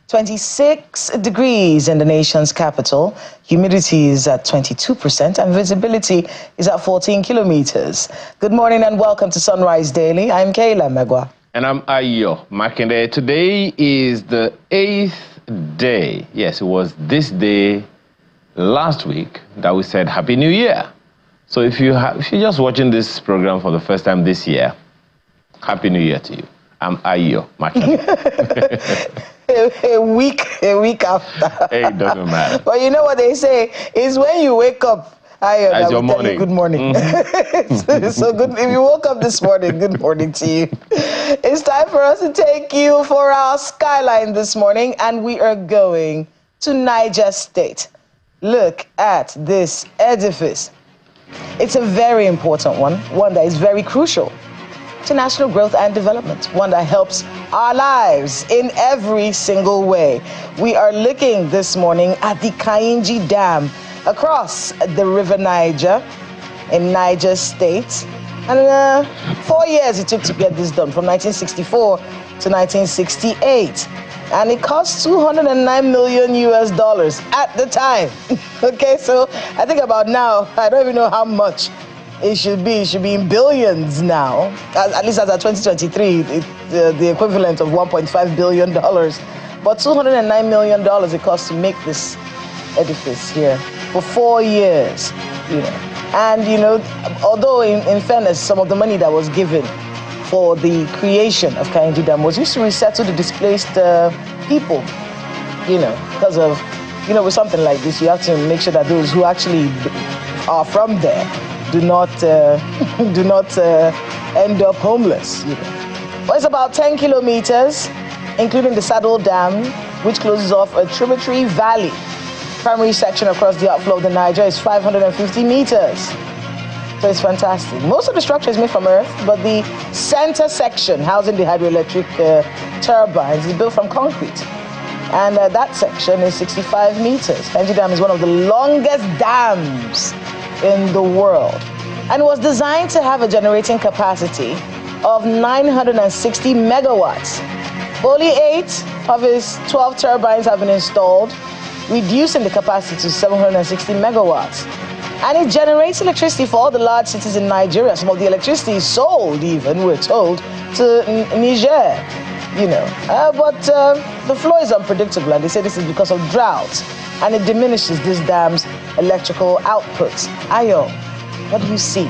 26 degrees in the nation's capital. Humidity is at 22% and visibility is at 14 kilometers. Good morning and welcome to Sunrise Daily. I'm Kayla Megwa. And I'm Ayo Makinde. Today is the 8th day. Yes, it was this day last week that we said Happy New Year. So if you're just watching this program for the first time this year, Happy New Year to you. I'm Ayo Makinde. a week after. Hey, it doesn't matter. But you know what they say is when you wake up, As your morning. Good morning. So good. If you woke up this morning, good morning to you. It's time for us to take you for our skyline this morning, and we are going to Niger State. Look at this edifice. It's a very important one that is very crucial to national growth and development, one that helps our lives in every single way. We are looking this morning at the Kainji Dam across the River Niger in Niger State. And 4 years it took to get this done, from 1964 to 1968. And it cost $209 million at the time. Okay, so I think about now, I don't even know how much it should be. It should be in billions now. At least as of 2023, the equivalent of $1.5 billion. But $209 million it cost to make this edifice here for 4 years, you know. And, you know, although in fairness, some of the money that was given for the creation of Kainji Dam was used to resettle the displaced people, you know, because of, you know, with something like this, you have to make sure that those who actually are from there do not end up homeless, you know. Well, it's about 10 kilometers, including the Saddle Dam, which closes off a tributary valley. Primary section across the outflow of the Niger is 550 meters. So it's fantastic. Most of the structure is made from earth, but the center section housing the hydroelectric turbines is built from concrete. And that section is 65 meters. Kainji Dam is one of the longest dams in the world, and was designed to have a generating capacity of 960 megawatts. Only 8 of its 12 turbines have been installed, reducing the capacity to 760 megawatts. And it generates electricity for all the large cities in Nigeria. Some of the electricity is sold, even, we're told, to Niger, you know. But the flow is unpredictable, and they say this is because of drought, and it diminishes this dam's electrical outputs. Ayo, what do you see?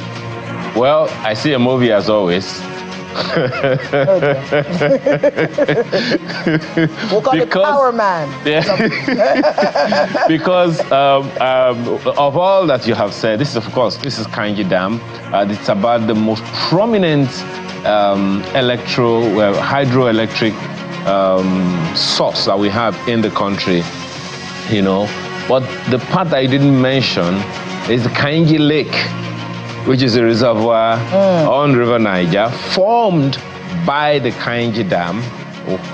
Well, I see a movie as always. We'll call it Power Man. Yeah. Because of all that you have said, this is Kainji Dam. It's about the most prominent hydroelectric source that we have in the country, you know. But the part that I didn't mention is the Kainji Lake, which is a reservoir on River Niger, formed by the Kainji Dam,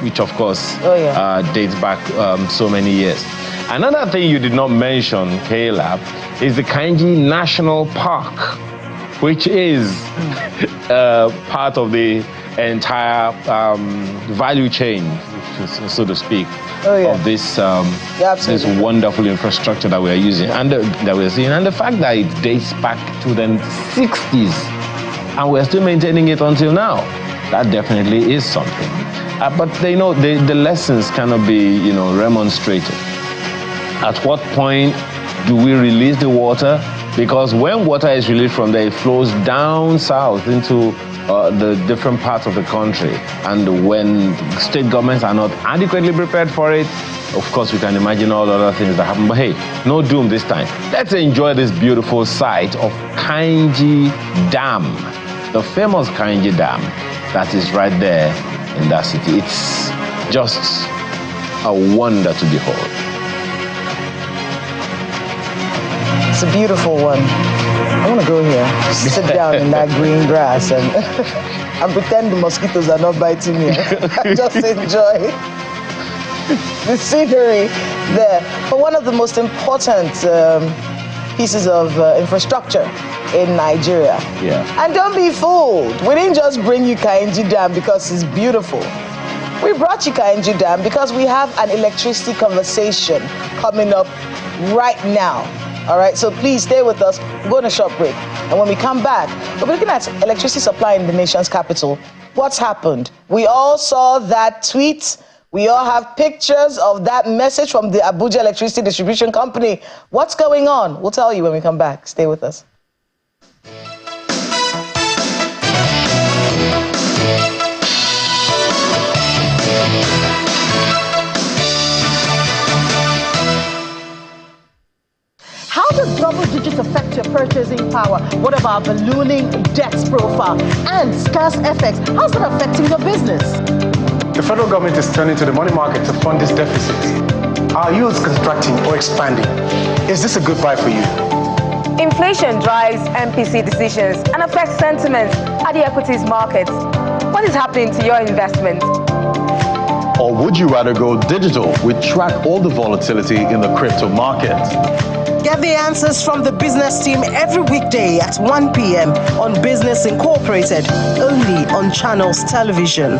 which of course dates back so many years. Another thing you did not mention, Kayla, is the Kainji National Park, which is part of the entire value chain, so to speak, of this this wonderful infrastructure that we are using and that we're seeing, and the fact that it dates back to the 60s and we're still maintaining it until now, that definitely is something. But you know, the lessons cannot be, you know, remonstrated. At what point do we release the water? Because when water is released from there, it flows down south into the different parts of the country. And when state governments are not adequately prepared for it, of course, we can imagine all other things that happen. But hey, no doom this time. Let's enjoy this beautiful site of Kainji Dam, the famous Kainji Dam that is right there in that city. It's just a wonder to behold. It's a beautiful one. I want to go here, sit down in that green grass and pretend the mosquitoes are not biting me. Just enjoy the scenery there. But one of the most important pieces of infrastructure in Nigeria. Yeah. And don't be fooled. We didn't just bring you Kainji Dam because it's beautiful. We brought you Kainji Dam because we have an electricity conversation coming up right now. All right, so please stay with us. We're going to a short break. And when we come back, we're looking at electricity supply in the nation's capital. What's happened? We all saw that tweet. We all have pictures of that message from the Abuja Electricity Distribution Company. What's going on? We'll tell you when we come back. Stay with us. How does double digits affect your purchasing power? What about ballooning debts profile and scarce FX? How's that affecting your business? The federal government is turning to the money market to fund this deficit. Are yields contracting or expanding? Is this a good buy for you? Inflation drives MPC decisions and affects sentiment at the equities market. What is happening to your investment? Or would you rather go digital? We track all the volatility in the crypto market. Get the answers from the business team every weekday at 1 p.m. on Business Incorporated, only on Channels Television.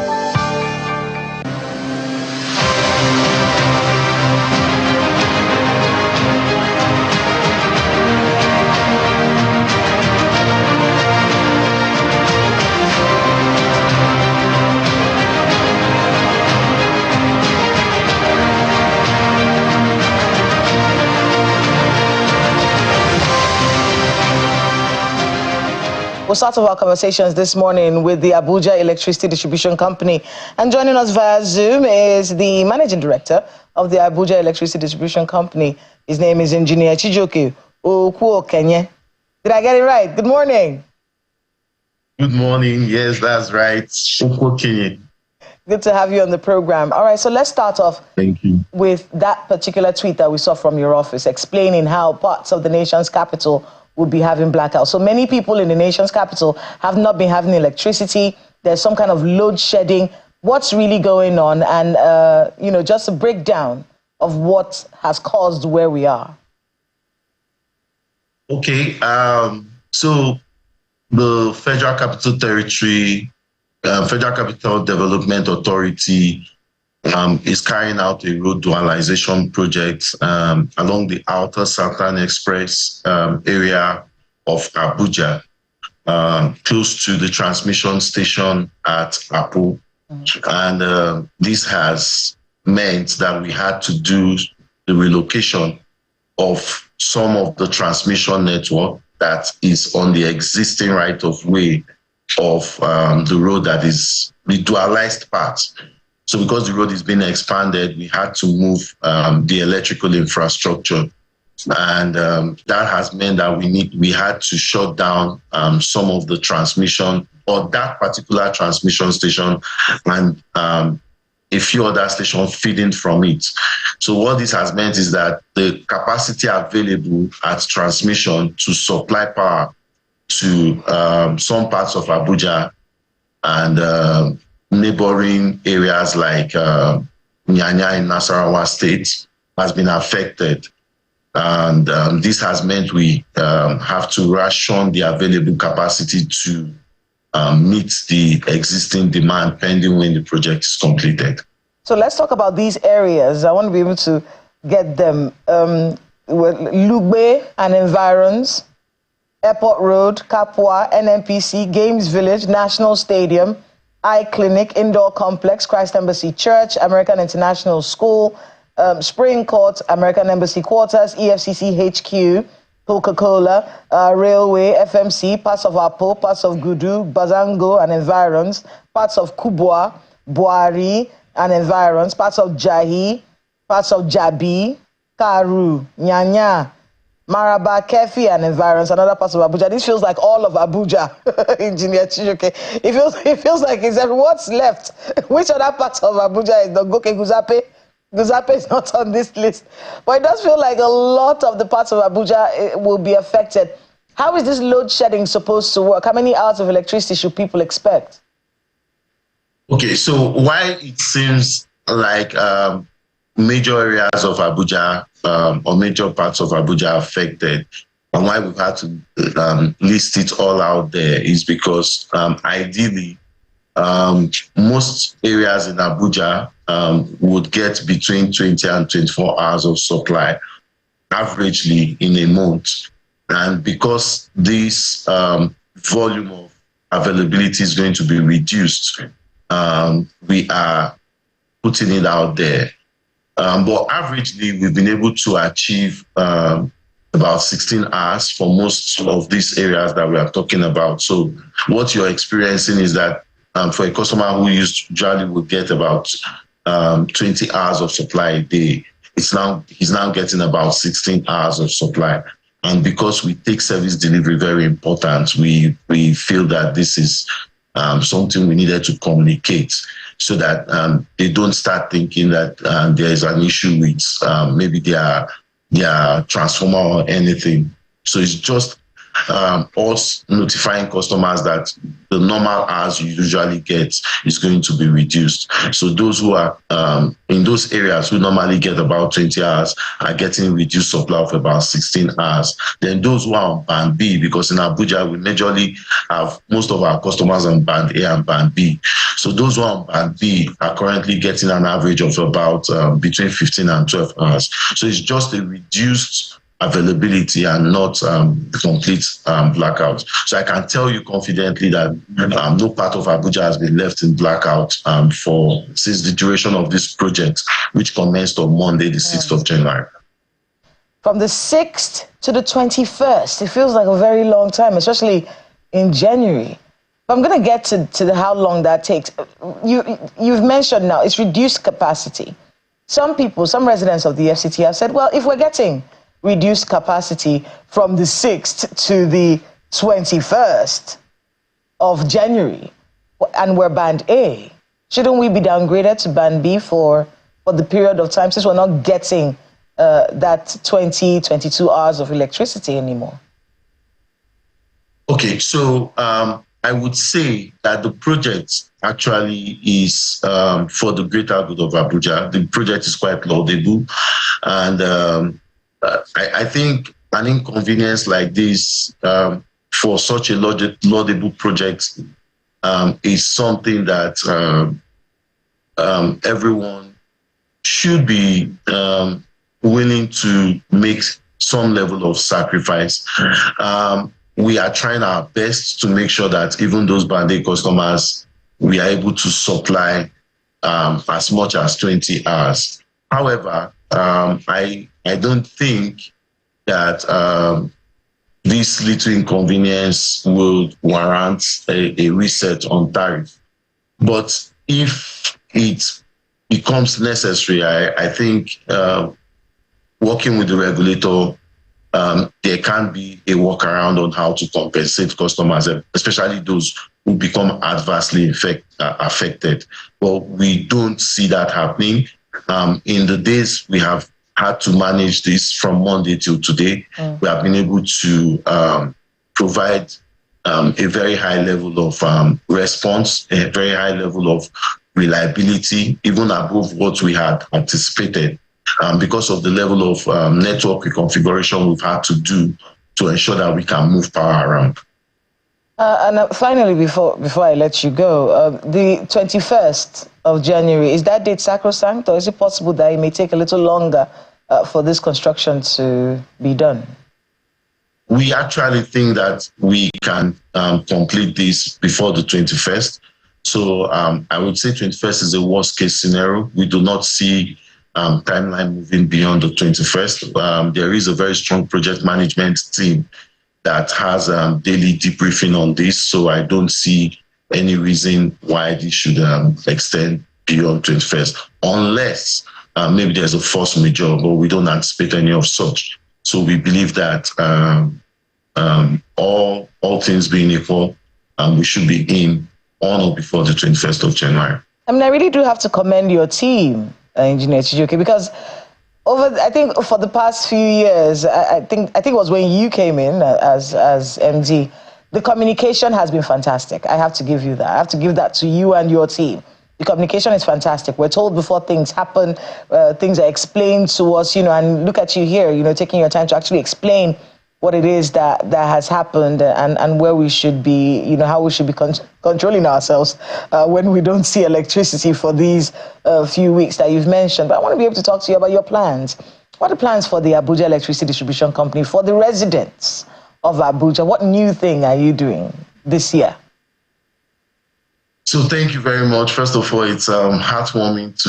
We'll start off our conversations this morning with the Abuja Electricity Distribution Company. And joining us via Zoom is the Managing Director of the Abuja Electricity Distribution Company. His name is Engineer Chijoke Okuokenye. Did I get it right? Good morning. Good morning. Yes, that's right. Okuokenye. Good to have you on the program. All right, so let's start off with that particular tweet that we saw from your office explaining how parts of the nation's capital would be having blackouts. So many people in the nation's capital have not been having electricity. There's some kind of load shedding. What's really going on? And, just a breakdown of what has caused where we are. Okay. So the Federal Capital Territory, Federal Capital Development Authority is carrying out a road dualization project along the Outer Southern Express area of Abuja, close to the transmission station at Apu. And this has meant that we had to do the relocation of some of the transmission network that is on the existing right-of-way of the road that is the dualized part. So because the road is being expanded, we had to move the electrical infrastructure. And that has meant that we had to shut down some of the transmission, or that particular transmission station, and a few other stations feeding from it. So what this has meant is that the capacity available at transmission to supply power to some parts of Abuja and neighboring areas like Nyanya in Nasarawa State has been affected. And this has meant we have to ration the available capacity to meet the existing demand pending when the project is completed. So let's talk about these areas. I want to be able to get them. Lugbe and environs, Airport Road, Kapwa, NNPC, Games Village, National Stadium, Eye Clinic, Indoor Complex, Christ Embassy Church, American International School, Spring Court, American Embassy Quarters, EFCC HQ, Coca-Cola, Railway, FMC, parts of Apo, parts of Gudu, Bazango and environs, parts of Kubwa, Buari and environs, parts of Jahi, parts of Jabi, Karu, Nyanya, Maraba, Kefi and environs, and other parts of Abuja. This feels like all of Abuja, Engineer Chijoke. It feels like it's what's left. Which other parts of Abuja is Dogoke Guzape? Guzape is not on this list. But it does feel like a lot of the parts of Abuja will be affected. How is this load shedding supposed to work? How many hours of electricity should people expect? Okay, so while it seems like major areas of Abuja or major parts of Abuja affected, and why we've had to list it all out there is because ideally most areas in Abuja would get between 20 and 24 hours of supply, averagely in a month. And because this volume of availability is going to be reduced, we are putting it out there. But averagely, we've been able to achieve about 16 hours for most of these areas that we are talking about. So what you're experiencing is that for a customer who usually would get about 20 hours of supply a day, he's now getting about 16 hours of supply. And because we take service delivery very important, we feel that this is something we needed to communicate so that they don't start thinking that there is an issue with maybe their transformer or anything. So it's just us notifying customers that the normal hours you usually get is going to be reduced. So those who are in those areas who normally get about 20 hours are getting reduced supply of about 16 hours. Then those who are on band B, because in Abuja we majorly have most of our customers on band A and band B. So those who are on band B are currently getting an average of about between 15 and 12 hours. So it's just a reduced availability and not complete blackout. So I can tell you confidently that no part of Abuja has been left in blackout since the duration of this project, which commenced on Monday, the 6th of January. From the 6th to the 21st, it feels like a very long time, especially in January. But I'm going to get to how long that takes. You've mentioned now it's reduced capacity. Some residents of the FCT have said, well, if we're getting reduced capacity from the 6th to the 21st of January, and we're band A, shouldn't we be downgraded to band B for the period of time since we're not getting that 22 hours of electricity anymore? Okay, so I would say that the project actually is for the greater good of Abuja. The project is quite laudable, and I think an inconvenience like this for such a laudable project is something that everyone should be willing to make some level of sacrifice. We are trying our best to make sure that even those band A customers, we are able to supply as much as 20 hours. However, I don't think that this little inconvenience will warrant a reset on tariff. But if it becomes necessary, I think working with the regulator, there can be a workaround on how to compensate customers, especially those who become adversely affected. But we don't see that happening. In the days we have had to manage this from Monday till today, we have been able to provide a very high level of response, a very high level of reliability, even above what we had anticipated, because of the level of network reconfiguration we've had to do to ensure that we can move power around. And finally, before I let you go, the 21st of January, is that date sacrosanct, or is it possible that it may take a little longer for this construction to be done? We actually think that we can complete this before the 21st. So I would say 21st is a worst case scenario. We do not see timeline moving beyond the 21st. There is a very strong project management team that has daily debriefing on this. So I don't see any reason why this should extend beyond 21st, unless maybe there's a force majeure, but we don't anticipate any of such. So we believe that all things being equal, we should be in on or before the 21st of January. I mean, I really do have to commend your team, Engineer Chijioke, because I think for the past few years, I think it was when you came in as MD, the communication has been fantastic. I have to give you that. I have to give that to you and your team. The communication is fantastic. We're told before things happen, things are explained to us, and look at you here, taking your time to actually explain what it is that has happened and where we should be, you know, how we should be controlling ourselves when we don't see electricity for these few weeks that you've mentioned. But I want to be able to talk to you about your plans. What are the plans for the Abuja Electricity Distribution Company, for the residents of Abuja? What new thing are you doing this year? So thank you very much. First of all, it's heartwarming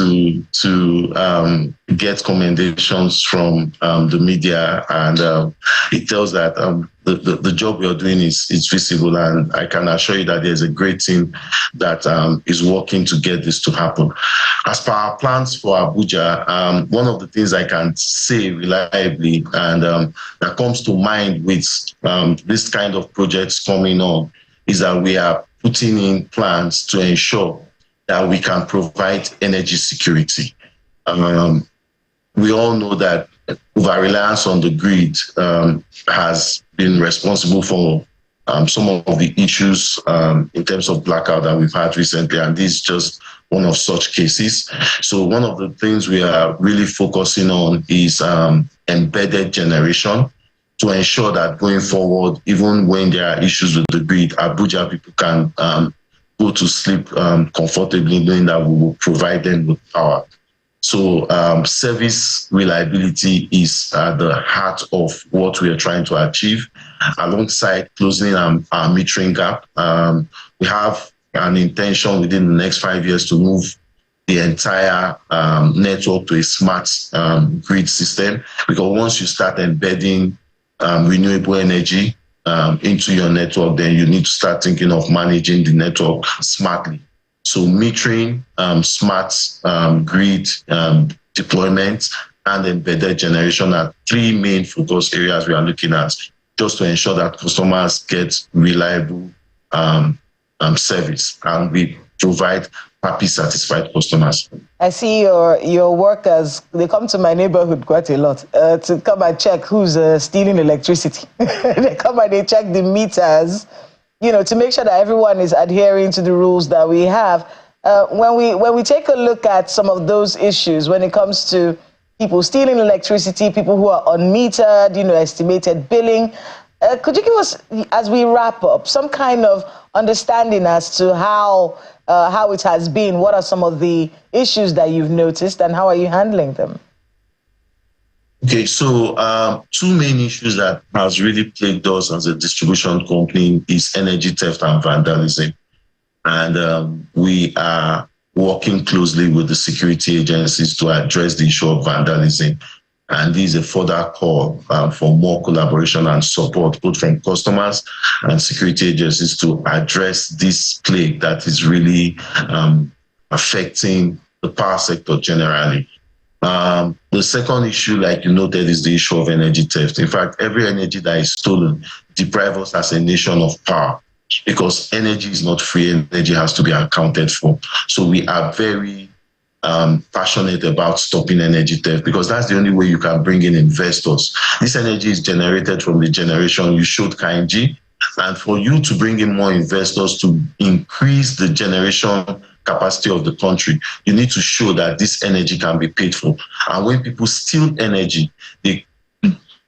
to get commendations from the media, and it tells that the job we are doing is visible, and I can assure you that there's a great team that is working to get this to happen. As per our plans for Abuja, one of the things I can say reliably and that comes to mind with this kind of projects coming on is that we are putting in plans to ensure that we can provide energy security. We all know that over-reliance on the grid has been responsible for some of the issues in terms of blackout that we've had recently, and this is just one of such cases. So one of the things we are really focusing on is embedded generation, to ensure that going forward, even when there are issues with the grid, Abuja people can go to sleep comfortably, knowing that we will provide them with power. So service reliability is at the heart of what we are trying to achieve, alongside closing our metering gap. We have an intention within the next 5 years to move the entire network to a smart grid system, because once you start embedding renewable energy into your network, then you need to start thinking of managing the network smartly. So metering, smart grid deployment, and embedded generation are three main focus areas we are looking at, just to ensure that customers get reliable service, and we provide happy, satisfied customers. I see your workers, they come to my neighborhood quite a lot to come and check who's stealing electricity. They come and they check the meters, you know, to make sure that everyone is adhering to the rules that we have. When we take a look at some of those issues, when it comes to people stealing electricity, people who are unmetered, you know, estimated billing, could you give us, as we wrap up, some kind of understanding as to how it has been? What are some of the issues that you've noticed, and how are you handling them? Okay, so two main issues that has really plagued us as a distribution company is energy theft and vandalism. And we are working closely with the security agencies to address the issue of vandalism. And this is a further call for more collaboration and support, both from customers and security agencies, to address this plague that is really affecting the power sector generally. The second issue, like you noted, is the issue of energy theft. In fact, every energy that is stolen deprives us as a nation of power, because energy is not free, energy has to be accounted for. So we are very passionate about stopping energy theft, because that's the only way you can bring in investors. This energy is generated from the generation you showed, Kainji, and for you to bring in more investors to increase the generation capacity of the country, you need to show that this energy can be paid for. And when people steal energy, they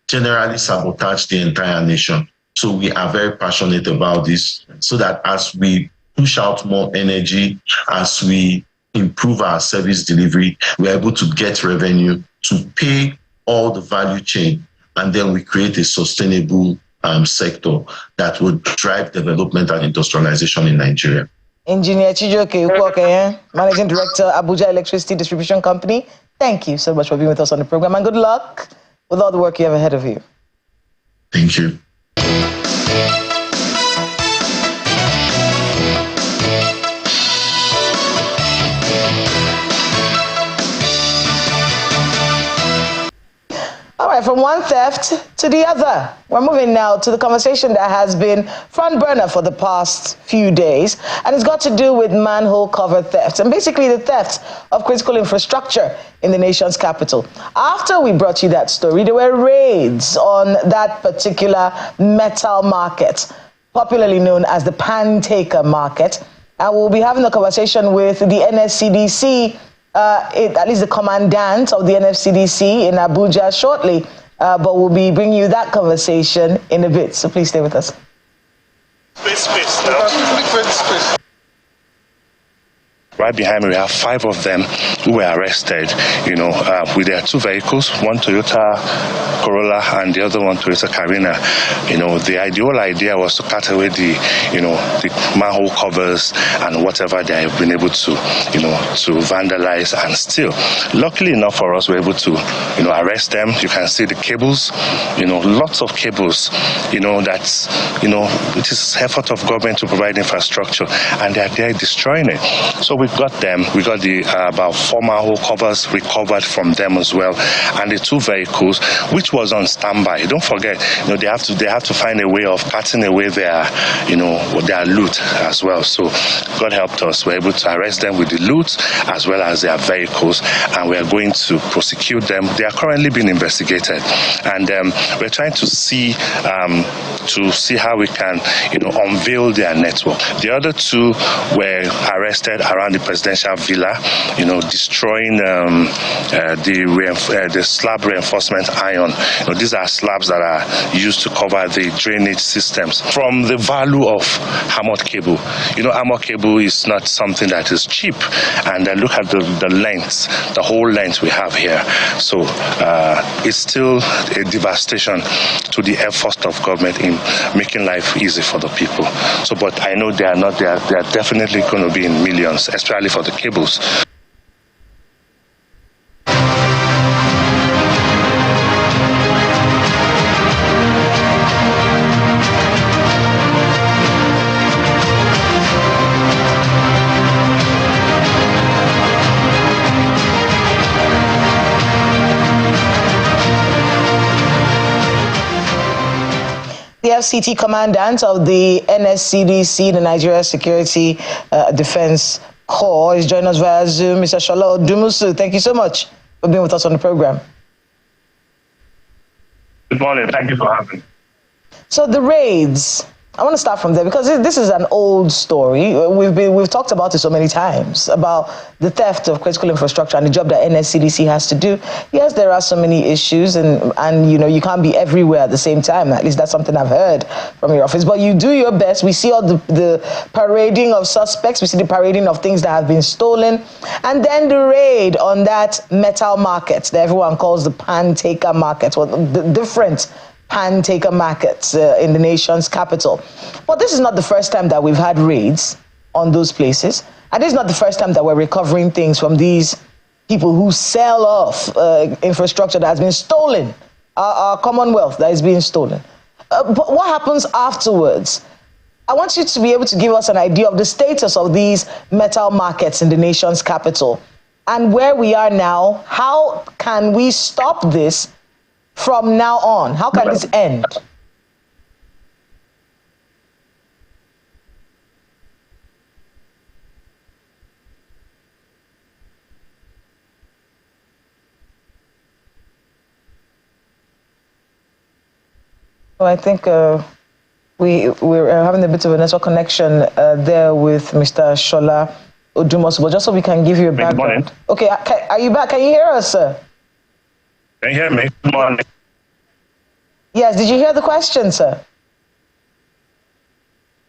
generally sabotage the entire nation. So we are very passionate about this, so that as we push out more energy, as we improve our service delivery, we're able to get revenue to pay all the value chain, and then we create a sustainable sector that would drive development and industrialization in Nigeria. Engineer Chijoke Ukwoke, Managing Director, Abuja Electricity Distribution Company, thank you so much for being with us on the program, and good luck with all the work you have ahead of you. Thank you. All right, from one theft to the other. We're moving now to the conversation that has been front burner for the past few days, and it's got to do with manhole cover theft, and basically the theft of critical infrastructure in the nation's capital. After we brought you that story, there were raids on that particular metal market, popularly known as the Pan-Taker market, and we'll be having a conversation with the NSCDC, at least the commandant of the NSCDC in Abuja shortly, but we'll be bringing you that conversation in a bit. So please stay with us. Space. Right behind me, we have 5 of them who were arrested, with their 2 vehicles, one Toyota Corolla and the other one Toyota Carina. The ideal idea was to cut away the manhole covers and whatever they have been able to, to vandalize and steal. Luckily enough for us, we're able to, arrest them. You can see the cables, lots of cables, that's, it is effort of government to provide infrastructure, and they're there destroying it. So we got them. We got the about 4 manhole covers recovered from them as well, and the 2 vehicles, which was on standby. Don't forget, they have to find a way of cutting away their, their loot as well. So God helped us. We're able to arrest them with the loot as well as their vehicles, and we are going to prosecute them. They are currently being investigated, and we're trying to see how we can, unveil their network. The other 2 were arrested around the presidential villa, destroying the slab reinforcement iron. These are slabs that are used to cover the drainage systems. From the value of armored cable, armored cable is not something that is cheap, and look at the length, the whole length we have here. So it's still a devastation to the efforts of government in making life easy for the people. So, but I know they are definitely going to be in millions, especially for the cables. The FCT commandant of the NSCDC, the Nigeria Security Defense Corps, is joining us via Zoom. Mr. Shola Odumusu, thank you so much for being with us on the program. Good morning. Thank you for having me. So the raids, I want to start from there because this is an old story. We've talked about it so many times, about the theft of critical infrastructure and the job that NSCDC has to do. Yes, there are so many issues, and you can't be everywhere at the same time. At least that's something I've heard from your office. But you do your best. We see all the parading of suspects. We see the parading of things that have been stolen. And then the raid on that metal market that everyone calls the pan-taker market, or the different pan-taker markets in the nation's capital. But this is not the first time that we've had raids on those places. And this is not the first time that we're recovering things from these people who sell off infrastructure that has been stolen, our commonwealth that is being stolen. But what happens afterwards? I want you to be able to give us an idea of the status of these metal markets in the nation's capital and where we are now. How can we stop this from now on? How can this end? Well, I think we're having a bit of a network connection there with Mr. Shola Odumusu, but just so we can give you a background. Okay, are you back? Can you hear us, sir? Can you hear me? Good morning. Yes, did you hear the question, sir?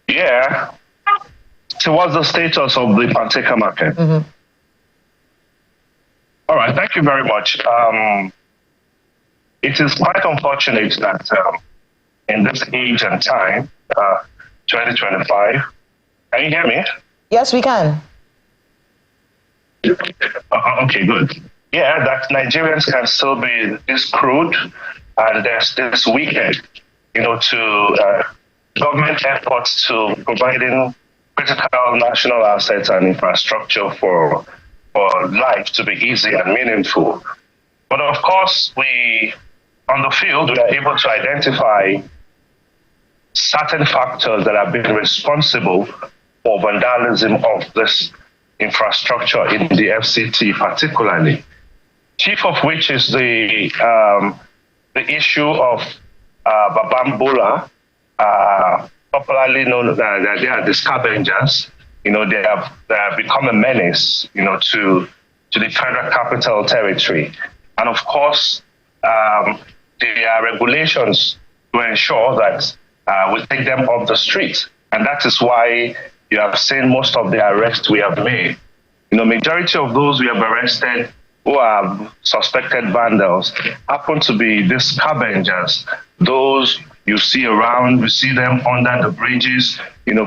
Yeah. So what's the status of the pan-taker market? Mm-hmm. All right, thank you very much. It is quite unfortunate that in this age and time, 2025, can you hear me? Yes, we can. Okay, good. Yeah, that Nigerians can still be this crude and there's this wicked, to government efforts to providing critical national assets and infrastructure for life to be easy and meaningful. But of course, on the field, we are able to identify certain factors that have been responsible for vandalism of this infrastructure in the FCT particularly. Chief of which is the issue of Babambola, popularly known as they are the Scavengers. They have become a menace, to the Federal Capital Territory. And of course, there are regulations to ensure that we take them off the street. And that is why you have seen most of the arrests we have made. Majority of those we have arrested who are suspected vandals happen to be the scavengers, those you see around, you see them under the bridges,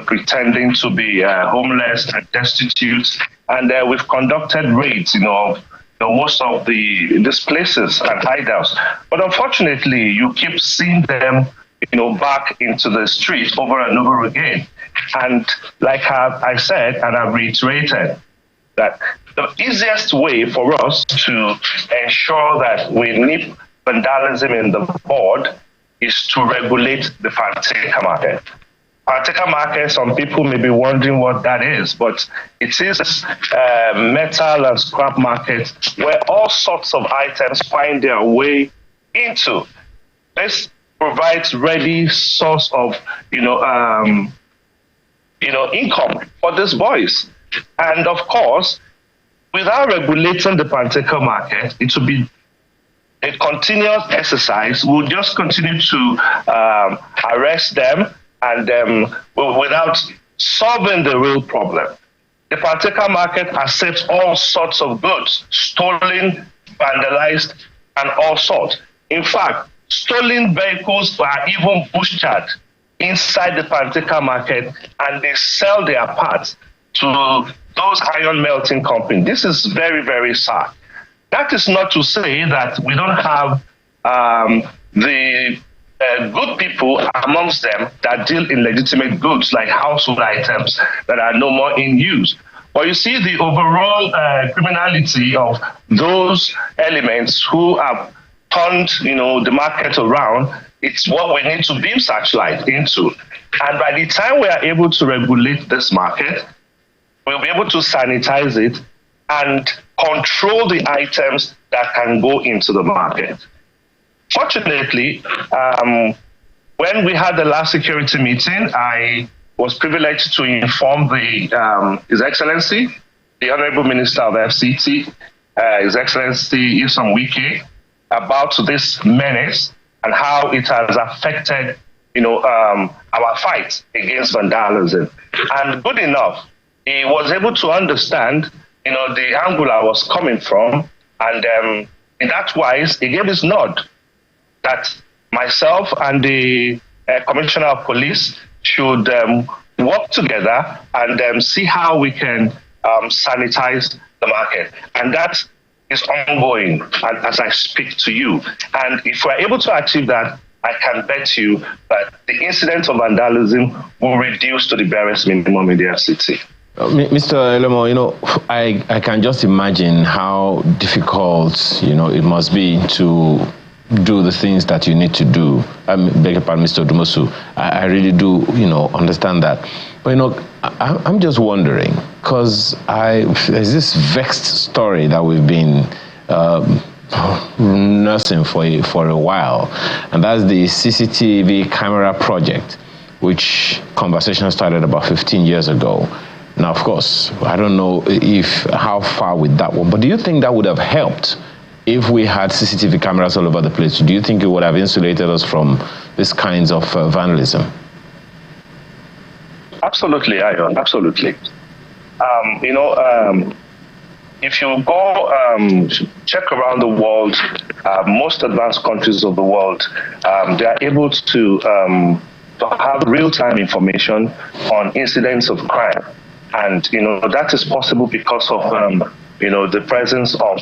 pretending to be homeless and destitute. And we've conducted raids, most of these places and hideouts. But unfortunately, you keep seeing them, back into the street over and over again. And like I said, and I've reiterated, that the easiest way for us to ensure that we nip vandalism in the bud is to regulate the partaker market. Partaker market, some people may be wondering what that is, but it is a metal and scrap market where all sorts of items find their way into. This provides ready source of income for these boys. And of course, without regulating the partaker market, it will be a continuous exercise. We'll just continue to arrest them and without solving the real problem. The partaker market accepts all sorts of goods, stolen, vandalized, and all sorts. In fact, stolen vehicles are even butchered inside the partaker market, and they sell their parts to those iron melting companies. This is very, very sad. That is not to say that we don't have the good people amongst them that deal in legitimate goods like household items that are no more in use. But you see the overall criminality of those elements who have turned, the market around. It's what we need to beam searchlight into. And by the time we are able to regulate this market, we'll be able to sanitize it and control the items that can go into the market. Fortunately, when we had the last security meeting, I was privileged to inform His Excellency, the Honorable Minister of FCT, His Excellency Isom Wike, about this menace and how it has affected, our fight against vandalism. And good enough, he was able to understand, the angle I was coming from, and in that wise, he gave his nod that myself and the Commissioner of Police should work together and see how we can sanitize the market. And that is ongoing as I speak to you. And if we're able to achieve that, I can bet you that the incidence of vandalism will reduce to the barest minimum in the FCT. Mr. Elemo, I can just imagine how difficult, it must be to do the things that you need to do. I beg your pardon, Mr. Dumosu. I really do, understand that. But, I'm just wondering, because there's this vexed story that we've been nursing for a while, and that's the CCTV camera project, which conversation started about 15 years ago. Now, of course, I don't know how far with that one, but do you think that would have helped if we had CCTV cameras all over the place? Do you think it would have insulated us from these kinds of vandalism? Absolutely, Ion, absolutely. If you go check around the world, most advanced countries of the world, they are able to have real-time information on incidents of crime. And, that is possible because of, the presence of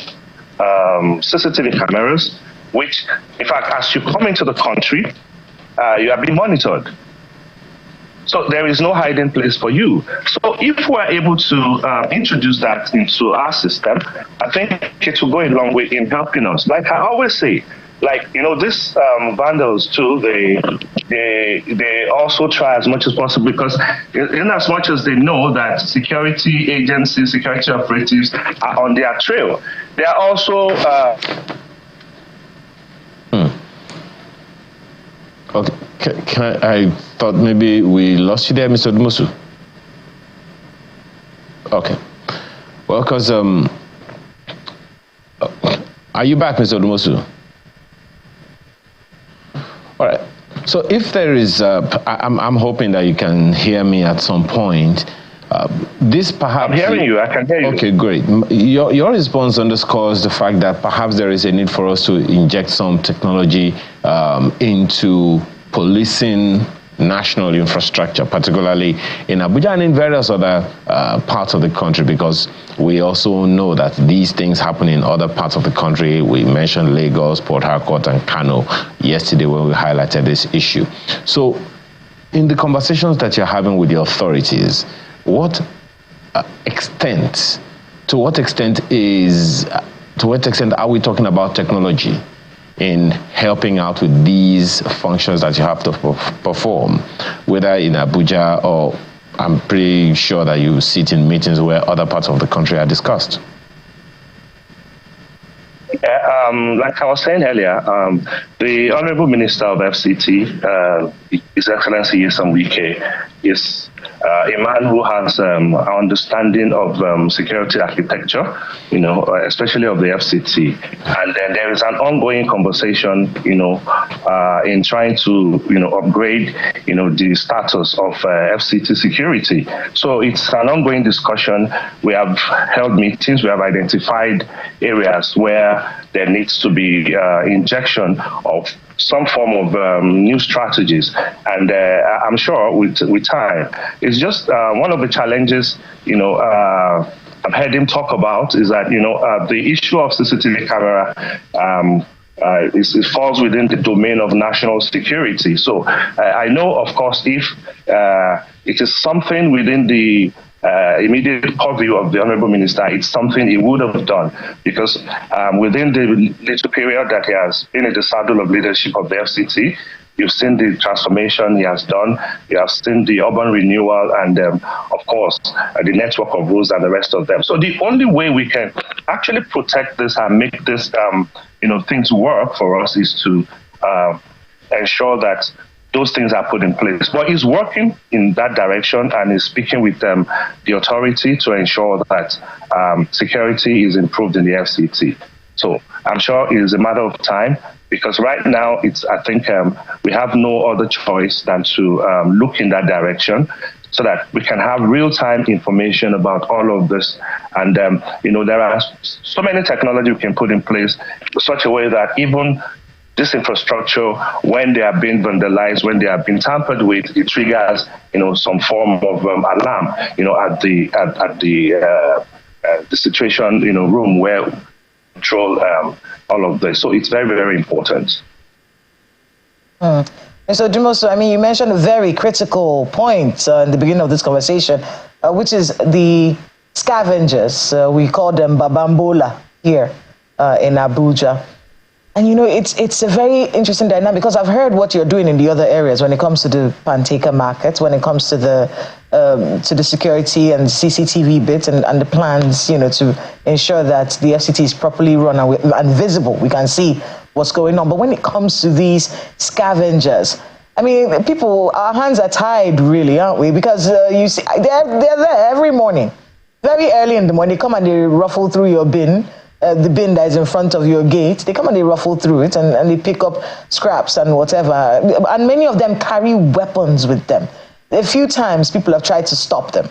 CCTV cameras, which, in fact, as you come into the country, you are being monitored. So there is no hiding place for you. So if we're able to introduce that into our system, I think it will go a long way in helping us. Like I always say, these vandals too, they also try as much as possible, because in as much as they know that security agencies, security operatives are on their trail, they are also... Okay. I thought maybe we lost you there, Mr. Dumosu. Okay. Well, because are you back, Mr. Dumosu? All right. So if there is, I'm hoping that you can hear me at some point. This perhaps... I'm hearing you. I can hear you. Okay, great. Your response underscores the fact that perhaps there is a need for us to inject some technology into policing national infrastructure, particularly in Abuja and in various other parts of the country, because we also know that these things happen in other parts of the country. We mentioned Lagos, Port Harcourt, and Kano yesterday when we highlighted this issue. So in the conversations that you're having with the authorities, to what extent are we talking about technology in helping out with these functions that you have to perform, whether in Abuja or I'm pretty sure that you sit in meetings where other parts of the country are discussed? Like I was saying earlier, the Honorable Minister of FCT, His Excellency Yesam Wike, is a man who has an understanding of security architecture, especially of the FCT. And then there is an ongoing conversation, in trying to, upgrade, the status of FCT security. So it's an ongoing discussion. We have held meetings. We have identified areas where there needs to be injection of some form of new strategies, and I'm sure with time, it's just one of the challenges. I've heard him talk about is that the issue of CCTV camera it falls within the domain of national security. So I know, of course, if it is something within the immediate purview of the Honorable Minister, it's something he would have done, because within the little period that he has been in the saddle of leadership of the FCT, you've seen the transformation he has done. You have seen the urban renewal and, of course, the network of roads and the rest of them. So the only way we can actually protect this and make this, things work for us is to ensure that those things are put in place. But he's working in that direction and is speaking with the authority to ensure that security is improved in the FCT. So I'm sure it is a matter of time, because right now I think we have no other choice than to look in that direction so that we can have real-time information about all of this. And, there are so many technology we can put in place in such a way that even this infrastructure, when they are being vandalized, when they are being tampered with, it triggers, some form of alarm, at the situation, room where we control all of this. So it's very, very important. And so, Dumoso, you mentioned a very critical point in the beginning of this conversation, which is the scavengers. We call them Babambola here in Abuja. And it's a very interesting dynamic, because I've heard what you're doing in the other areas when it comes to the Panteka market, when it comes to the security and CCTV bit and the plans, to ensure that the FCT is properly run and visible. We can see what's going on. But when it comes to these scavengers, people, our hands are tied, really, aren't we? Because you see, they're there every morning, very early in the morning. They come and they ruffle through your bin. The bin that is in front of your gate, they come and they ruffle through it and they pick up scraps and whatever. And many of them carry weapons with them. A few times people have tried to stop them.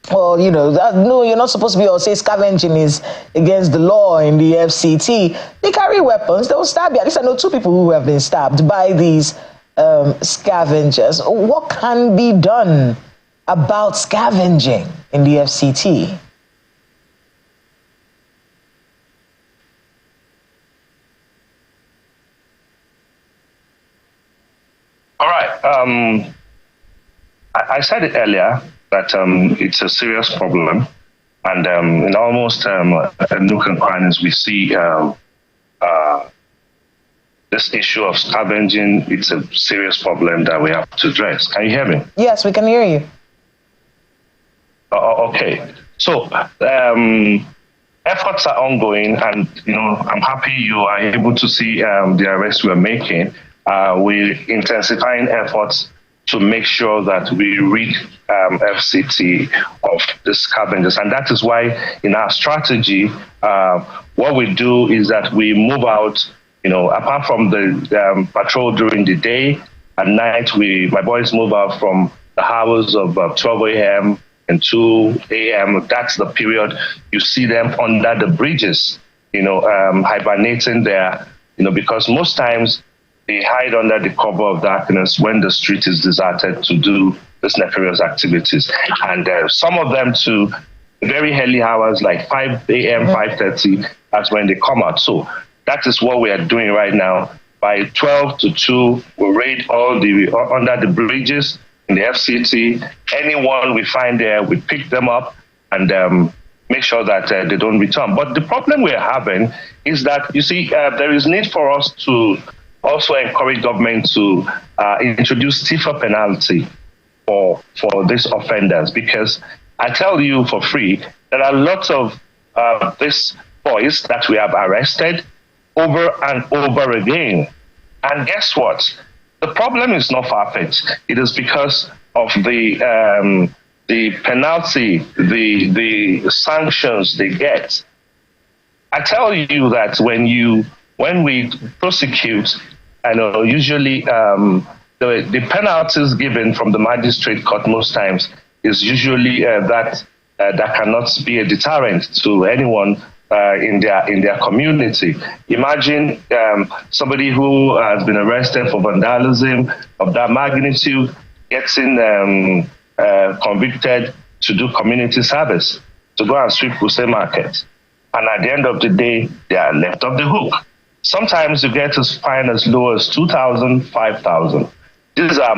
Well, no, you're not supposed to be, or say scavenging is against the law in the FCT. They carry weapons, they will stab you. At least I know 2 people who have been stabbed by these scavengers. What can be done about scavenging in the FCT? All right. I said it earlier that it's a serious problem, and in almost nook and crannies we see this issue of scavenging. It's a serious problem that we have to address. Can you hear me? Yes, we can hear you. Okay. So efforts are ongoing, and I'm happy you are able to see the arrests we're making. We're intensifying efforts to make sure that we rid FCT of the scavengers. And that is why in our strategy, what we do is that we move out apart from the patrol during the day, at night, my boys move out from the hours of 12 a.m. and 2 a.m. That's the period you see them under the bridges, hibernating there, because most times they hide under the cover of darkness when the street is deserted to do these nefarious activities. And some of them to very early hours, like 5 a.m., 5:30, that's when they come out. So that is what we are doing right now. By 12 to 2, we raid all under the bridges in the FCT. Anyone we find there, we pick them up and make sure that they don't return. But the problem we're having is that, you see, there is need for us to also encourage government to introduce stiffer penalty for these offenders, because I tell you for free, there are lots of these boys that we have arrested over and over again. And guess what? The problem is not far-fetched. It is because of the penalty, the sanctions they get. I tell you that when we prosecute, I know usually the penalties given from the magistrate court most times is usually that cannot be a deterrent to anyone in their community. Imagine somebody who has been arrested for vandalism of that magnitude getting convicted to do community service, to go and sweep Buchi market. And at the end of the day, they are left off the hook. Sometimes you get as fine as low as 2,000, 5,000. These are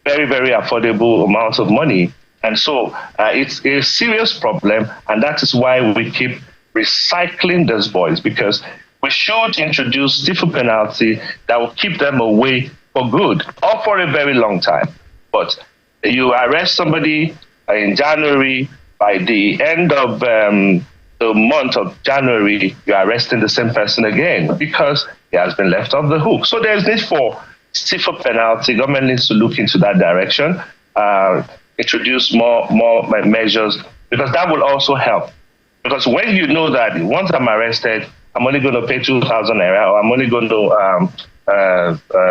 very, very affordable amounts of money. And so it's a serious problem, and that is why we keep recycling these boys, because we should introduce stiffer penalty that will keep them away for good or for a very long time. But you arrest somebody in January, by the end of the month of January, you're arresting the same person again because he has been left off the hook. So there's need for stiffer penalty. Government needs to look into that direction. Introduce more measures, because that will also help. Because when you know that once I'm arrested, I'm only going to pay 2,000 naira, or I'm only going to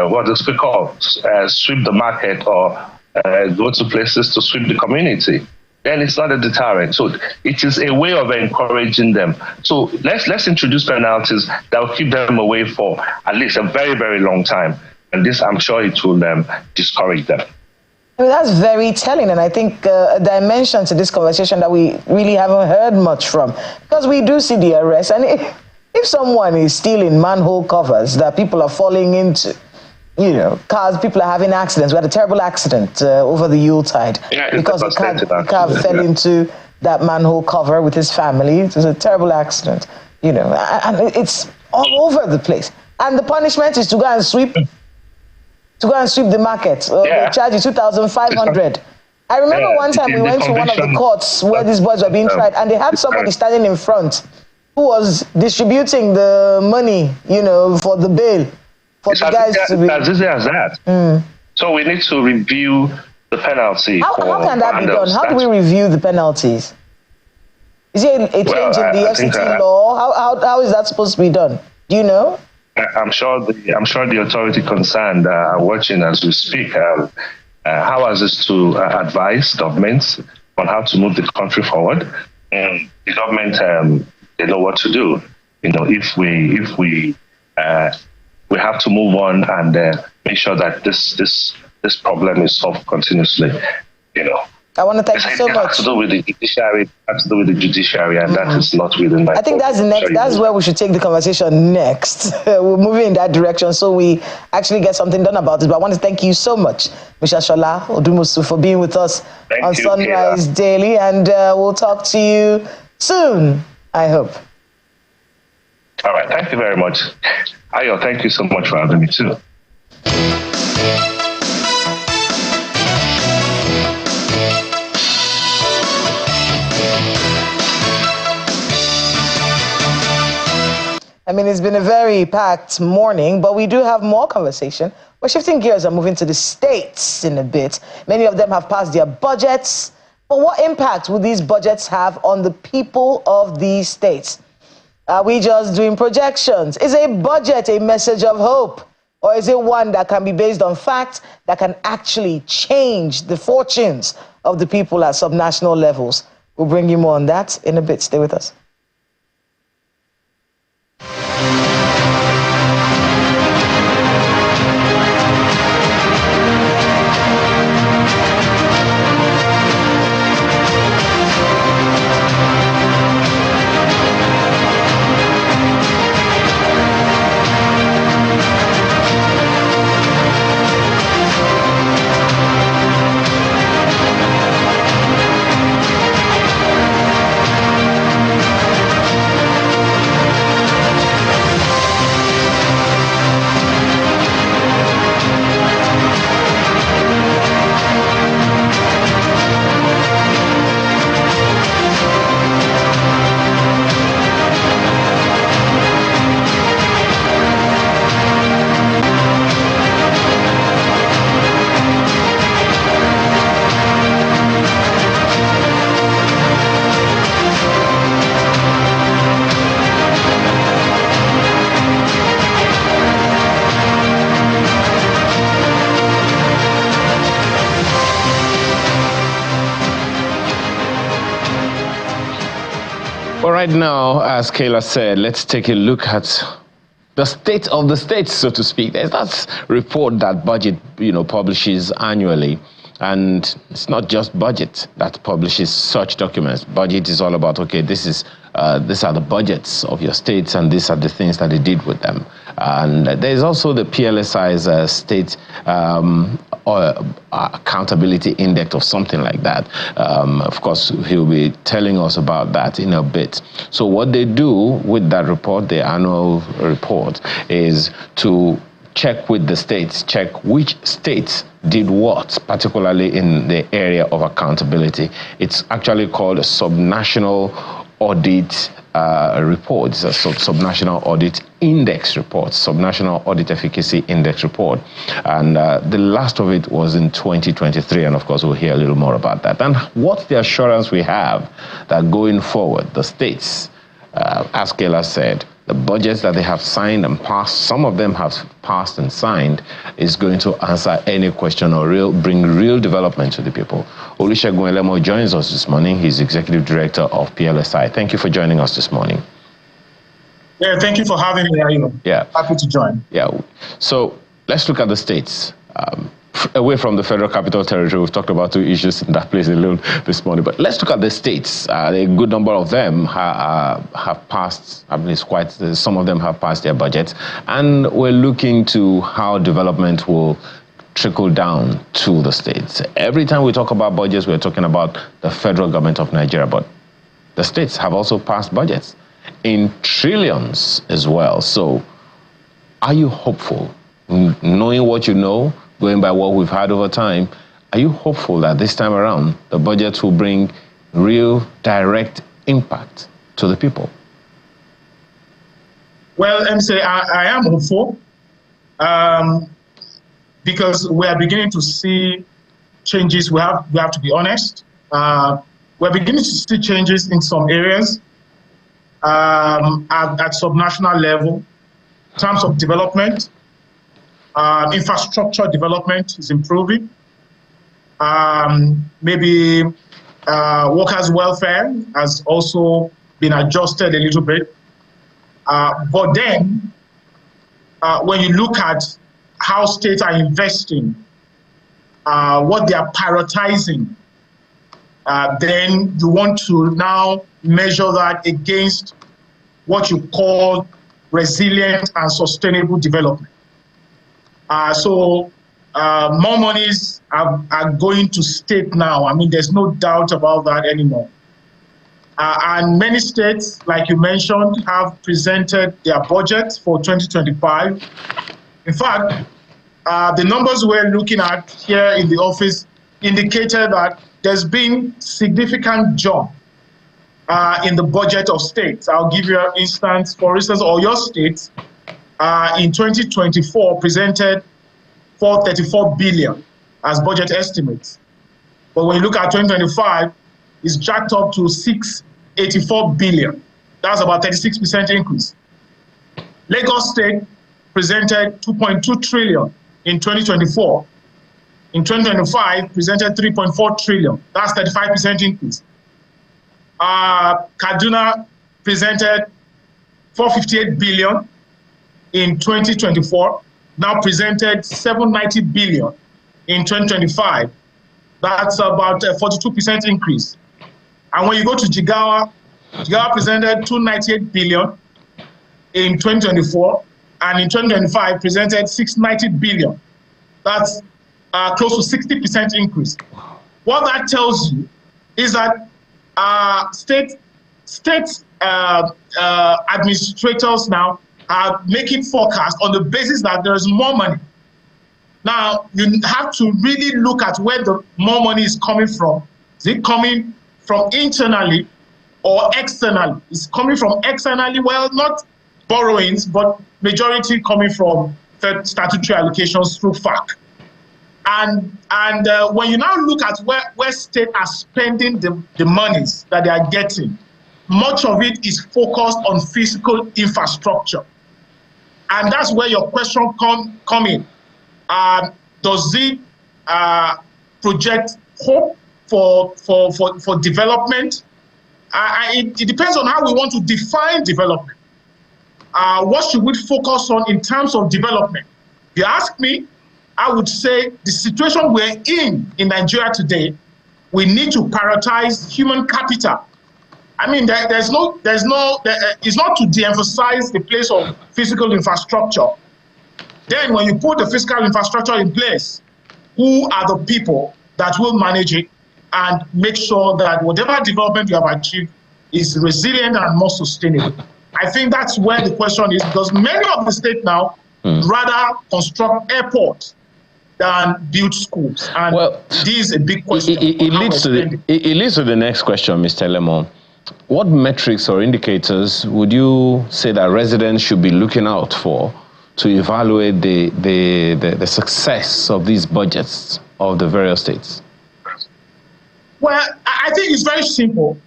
what is it called, sweep the market, or go to places to sweep the community, then it's not a deterrent. So it is a way of encouraging them. So let's introduce penalties that will keep them away for at least a very, very long time. And this, I'm sure it will discourage them. I mean, that's very telling, and I think a dimension to this conversation that we really haven't heard much from, because we do see the arrests, and if someone is stealing manhole covers that people are falling into, cars, people are having accidents. We had a terrible accident over the Yuletide because the car fell into that manhole cover with his family. It was a terrible accident, and it's all over the place. And the punishment is to go and sweep. The market. They charge you 2,500. I remember one time we went to one of the courts where these boys were being tried, and they had somebody standing in front who was distributing the money, for the bail, for the guys to be. As easy as that. So we need to review the penalty. How can that be done? How do we review the penalties? Is there a change in the FCT law? How is that supposed to be done? Do you know? I'm sure the authority concerned are watching as we speak. How is this to advise governments on how to move the country forward? And the government, they know what to do. If we have to move on and make sure that this problem is solved continuously. I want to thank you so much. It has to do with the judiciary, and that is not within my. I think that's the next. That's where we should take the conversation next. We're moving in that direction, so we actually get something done about it. But I want to thank you so much, Mr. Shola Odumusu, for being with us on Sunrise Daily, and we'll talk to you soon, I hope. All right. Thank you very much. Ayo, thank you so much for having me too. I mean, it's been a very packed morning, but we do have more conversation. We're shifting gears and moving to the states in a bit. Many of them have passed their budgets. But what impact will these budgets have on the people of these states? Are we just doing projections? Is a budget a message of hope? Or is it one that can be based on facts that can actually change the fortunes of the people at subnational levels? We'll bring you more on that in a bit. Stay with us. Right now, as Kayla said, let's take a look at the state of the states, so to speak. There's that report that budget, publishes annually. And it's not just budget that publishes such documents. Budget is all about, okay, these are the budgets of your states, and these are the things that they did with them. And there's also the PLSI's state accountability index or something like that. Of course, he'll be telling us about that in a bit. So what they do with that report, the annual report, is to check with the states, check which states did what, particularly in the area of accountability. It's actually called a subnational audit report. It's a subnational audit index report, subnational audit efficacy index report. And the last of it was in 2023. And of course, we'll hear a little more about that. And what's the assurance we have that going forward, the states, as Kayla said, the budgets that they have signed and passed, some of them have passed and signed, is going to answer any question or bring real development to the people. Olusegun Elemo joins us this morning. He's Executive Director of PLSI. Thank you for joining us this morning. Yeah, thank you for having me. Yeah. Happy to join. Yeah. So let's look at the states. Away from the Federal Capital Territory, we've talked about two issues in that place alone this morning. But let's look at the states. A good number of them have passed, at least some of them have passed their budgets. And we're looking to how development will trickle down to the states. Every time we talk about budgets, we're talking about the federal government of Nigeria. But the states have also passed budgets in trillions as well. So are you hopeful, knowing what you know, going by what we've had over time, are you hopeful that this time around the budget will bring real direct impact to the people? Well, MC, I am hopeful because we are beginning to see changes. We have to be honest. We're beginning to see changes in some areas at subnational level in terms of development. Infrastructure development is improving. Maybe workers' welfare has also been adjusted a little bit. But then, when you look at how states are investing, what they are prioritizing, then you want to now measure that against what you call resilient and sustainable development. So more monies are going to state now. I mean, there's no doubt about that anymore. And many states, like you mentioned, have presented their budget for 2025. In fact, the numbers we're looking at here in the office indicated that there's been significant jump in the budget of states. I'll give you an instance. For instance, Oyo State in 2024 presented 434 billion as budget estimates. But when you look at 2025, it's jacked up to 684 billion. That's about 36% increase. Lagos State presented 2.2 trillion in 2024. In 2025, presented 3.4 trillion. That's 35% increase. Kaduna presented 458 billion in 2024. Now presented 790 billion in 2025. That's about a 42% increase. And when you go to Jigawa, Jigawa presented 298 billion in 2024, and in 2025 presented 690 billion. That's close to 60% increase. What that tells you is that state administrators now are making forecasts on the basis that there is more money. Now, you have to really look at where the more money is coming from. Is it coming from internally or externally? It's coming from externally, well, not borrowings, but majority coming from statutory allocations through FAC. And when you now look at where states are spending the monies that they are getting, much of it is focused on physical infrastructure. And that's where your question come in. Does it project hope for development? It depends on how we want to define development. What should we focus on in terms of development? If you ask me, I would say the situation we're in Nigeria today, we need to prioritize human capital. I mean, it's not to de-emphasize the place of physical infrastructure. Then when you put the physical infrastructure in place, who are the people that will manage it and make sure that whatever development you have achieved is resilient and more sustainable? I think that's where the question is, because many of the states now rather construct airports than build schools. And this is a big question. It leads to the next question, Mr. Lemon. What metrics or indicators would you say that residents should be looking out for to evaluate the success of these budgets of the various states? Well, I think it's very simple.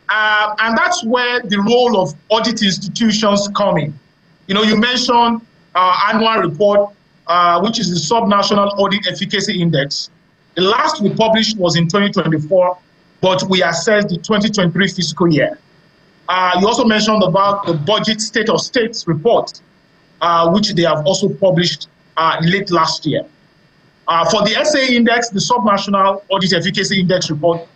And that's where the role of audit institutions come in. You know, you mentioned annual report, which is the Subnational Audit Efficacy Index. The last we published was in 2024, but we assessed the 2023 fiscal year. You also mentioned about the budget state of states report, which they have also published late last year. For the SA Index, the Subnational Audit Efficacy Index report,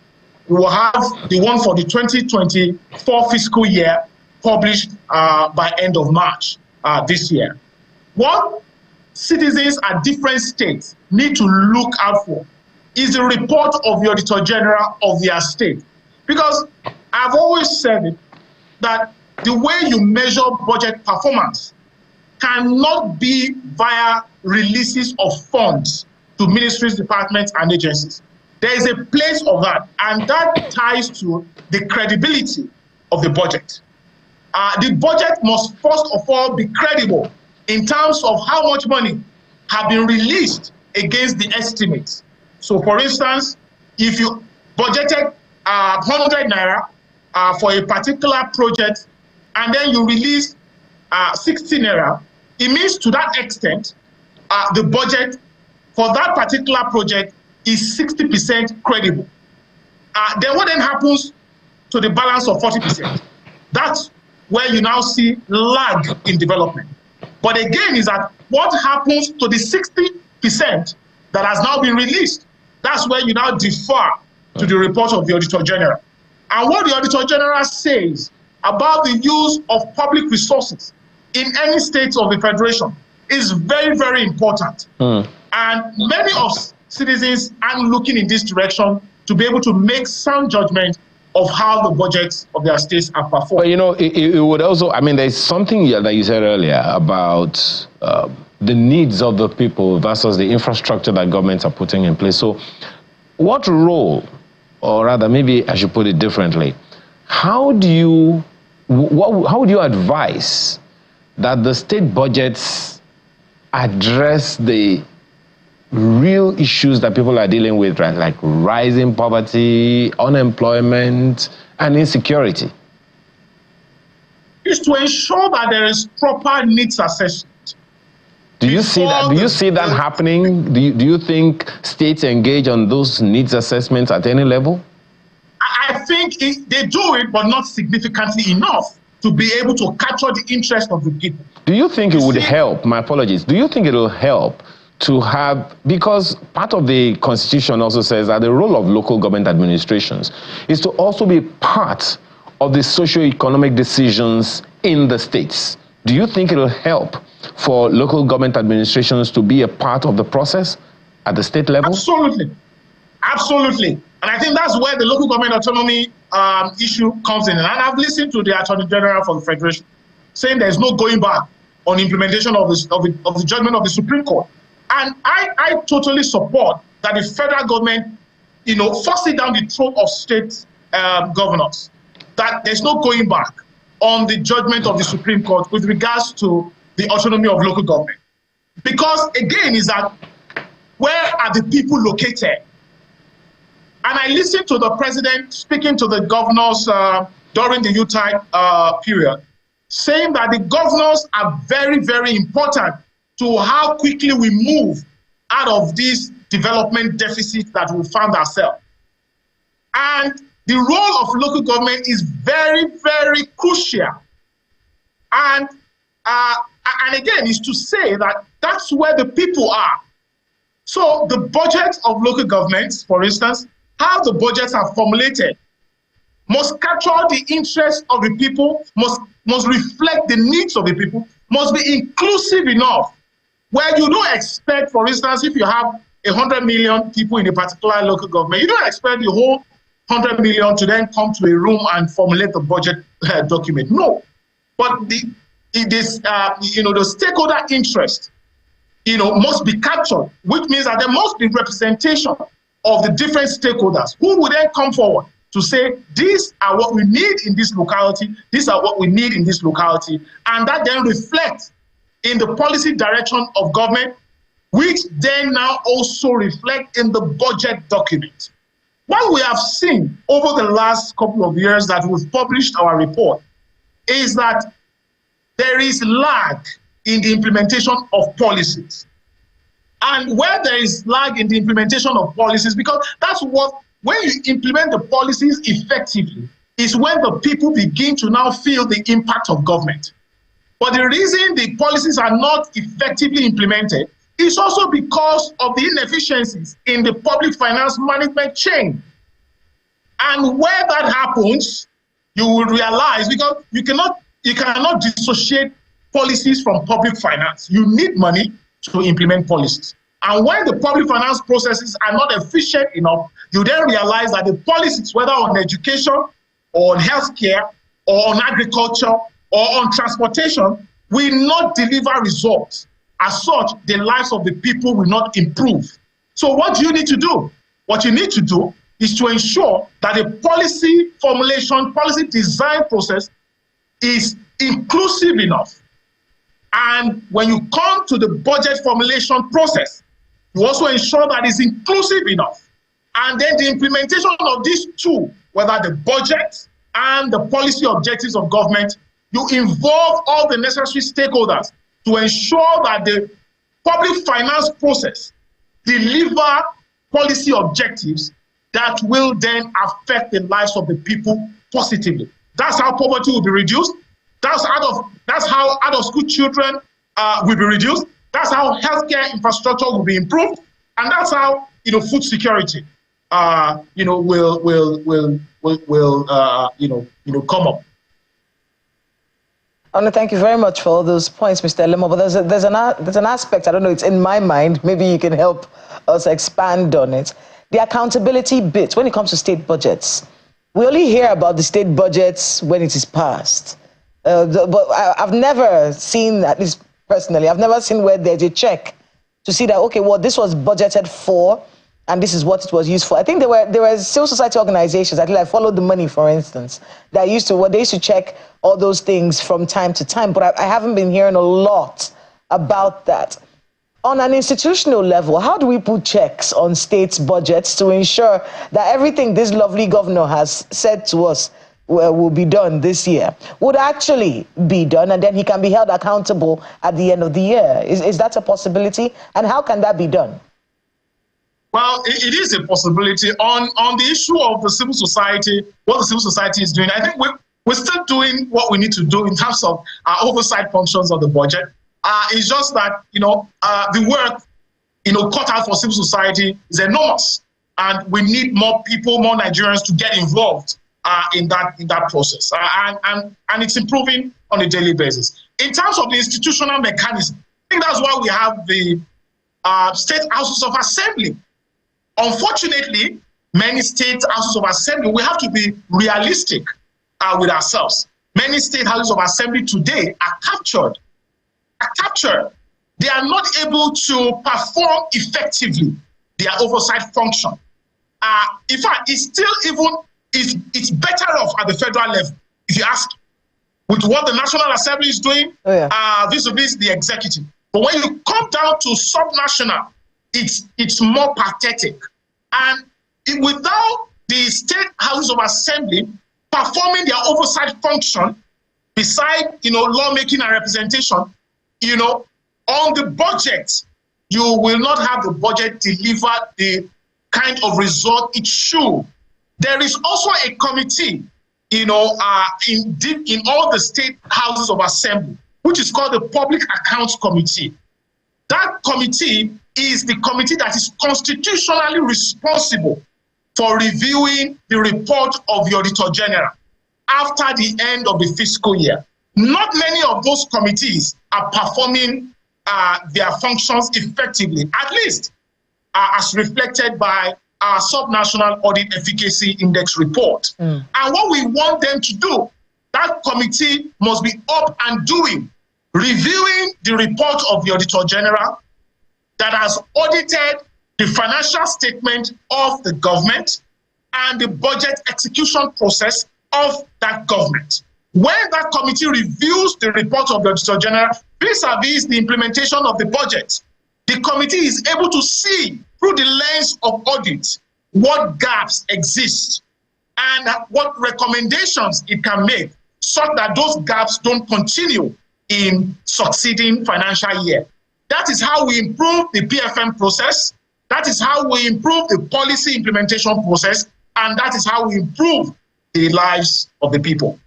we will have the one for the 2024 fiscal year published by end of March this year. What citizens at different states need to look out for is the report of the Auditor General of their state. Because I've always said it, that the way you measure budget performance cannot be via releases of funds to ministries, departments, and agencies. There is a place of that, and that ties to the credibility of the budget. The budget must first of all be credible in terms of how much money have been released against the estimates. So for instance, if you budgeted 100 naira for a particular project and then you release 60 naira, it means to that extent, the budget for that particular project is 60% credible. Then what then happens to the balance of 40%? That's where you now see lag in development. But again, is that what happens to the 60% that has now been released? That's where you now defer to the report of the Auditor General. And what the Auditor General says about the use of public resources in any state of the Federation is very, very important. And many of citizens are looking in this direction to be able to make sound judgment of how the budgets of their states are performed. But you know, it would also, I mean, there's something that you said earlier about the needs of the people versus the infrastructure that governments are putting in place. So what role, or rather, maybe I should put it differently, how would you advise that the state budgets address the real issues that people are dealing with, right? Like rising poverty, unemployment, and insecurity? is to ensure that there is proper needs assessment. Do you see that? Do you see that happening? Do you think states engage on those needs assessments at any level? I think they do it, but not significantly enough to be able to capture the interest of the people. Do you think it would help? My apologies. Do you think it will help to have, because part of the Constitution also says that the role of local government administrations is to also be part of the socio-economic decisions in the states. Do you think it will help for local government administrations to be a part of the process at the state level? Absolutely. Absolutely. And I think that's where the local government autonomy issue comes in. And I've listened to the Attorney General for the Federation saying there's no going back on implementation of the judgment of the Supreme Court. And I totally support that the federal government, force it down the throat of state governors, that there's no going back on the judgment of the Supreme Court with regards to the autonomy of local government. Because again, is that where are the people located? And I listened to the president speaking to the governors during the Utah period, saying that the governors are very, very important to how quickly we move out of this development deficit that we found ourselves. And the role of local government is very, very crucial. And again, is to say that that's where the people are. So the budget of local governments, for instance, how the budgets are formulated, must capture the interests of the people, must reflect the needs of the people, must be inclusive enough, where you don't expect, for instance, if you have 100 million people in a particular local government, you don't expect the whole 100 million to then come to a room and formulate the budget document. No, but the stakeholder interest, must be captured, which means that there must be representation of the different stakeholders who will then come forward to say, these are what we need in this locality, these are what we need in this locality, and that then reflects in the policy direction of government, which then now also reflect in the budget document. What we have seen over the last couple of years that we've published our report is that there is lag in the implementation of policies. And where there is lag in the implementation of policies, because that's what, when you implement the policies effectively, is when the people begin to now feel the impact of government. But the reason the policies are not effectively implemented is also because of the inefficiencies in the public finance management chain. And where that happens, you will realize, because you cannot dissociate policies from public finance. You need money to implement policies. And when the public finance processes are not efficient enough, you then realize that the policies, whether on education or on healthcare or on agriculture or on transportation, will not deliver results. As such, the lives of the people will not improve. So what do you need to do? What you need to do is to ensure that the policy formulation, policy design process is inclusive enough. And when you come to the budget formulation process, you also ensure that it's inclusive enough. And then the implementation of these two, whether the budget and the policy objectives of government, you involve all the necessary stakeholders to ensure that the public finance process deliver policy objectives that will then affect the lives of the people positively. That's how poverty will be reduced. That's how out-of-school children will be reduced. That's how healthcare infrastructure will be improved, and that's how food security will come up. I want to thank you very much for all those points, Mr. Lemo. But there's an aspect, I don't know, it's in my mind. Maybe you can help us expand on it. The accountability bit when it comes to state budgets. We only hear about the state budgets when it is passed. But I've never seen, at least personally, I've never seen where there's a check to see that, okay, well, this was budgeted for, and this is what it was used for. I think there were civil society organizations, I think I followed the money, for instance, that used to check all those things from time to time, but I haven't been hearing a lot about that. On an institutional level, how do we put checks on states' budgets to ensure that everything this lovely governor has said to us will be done this year would actually be done, and then he can be held accountable at the end of the year. Is that a possibility? And how can that be done? Well, it is a possibility. On the issue of the civil society, what the civil society is doing, I think we're still doing what we need to do in terms of oversight functions of the budget. It's just that, the work, cut out for civil society is enormous. And we need more people, more Nigerians to get involved in that process. And it's improving on a daily basis. In terms of the institutional mechanism, I think that's why we have the state houses of assembly. Unfortunately, many state houses of assembly, we have to be realistic with ourselves. Many state houses of assembly today are captured. They are not able to perform effectively their oversight function. In fact, it's better off at the federal level, if you ask, with what the National Assembly is doing vis-a-vis the executive. But when you come down to subnational, it's more pathetic. And without the state houses of assembly performing their oversight function, beside lawmaking and representation, on the budget, you will not have the budget deliver the kind of result it should. There is also a committee, in all the state houses of assembly, which is called the Public Accounts Committee. That committee is the committee that is constitutionally responsible for reviewing the report of the Auditor General after the end of the fiscal year. Not many of those committees are performing their functions effectively, at least as reflected by our Subnational Audit Efficacy Index report. And what we want them to do, that committee must be up and doing, reviewing the report of the Auditor General that has audited the financial statement of the government and the budget execution process of that government. When that committee reviews the report of the Auditor General vis-a-vis the implementation of the budget, the committee is able to see through the lens of audit what gaps exist and what recommendations it can make so that those gaps don't continue in succeeding financial year. That is how we improve the PFM process. That is how we improve the policy implementation process. And that is how we improve the lives of the people.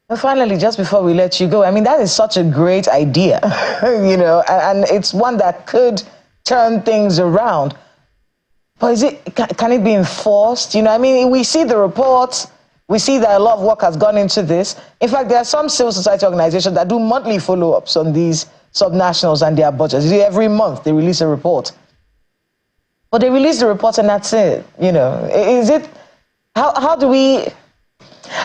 And finally, just before we let you go, I mean, that is such a great idea, and it's one that could turn things around. But can it be enforced? We see the reports, we see that a lot of work has gone into this. In fact, there are some civil society organizations that do monthly follow-ups on these subnationals and their budgets. Every month they release a report. But they release the report and that's it. How do we...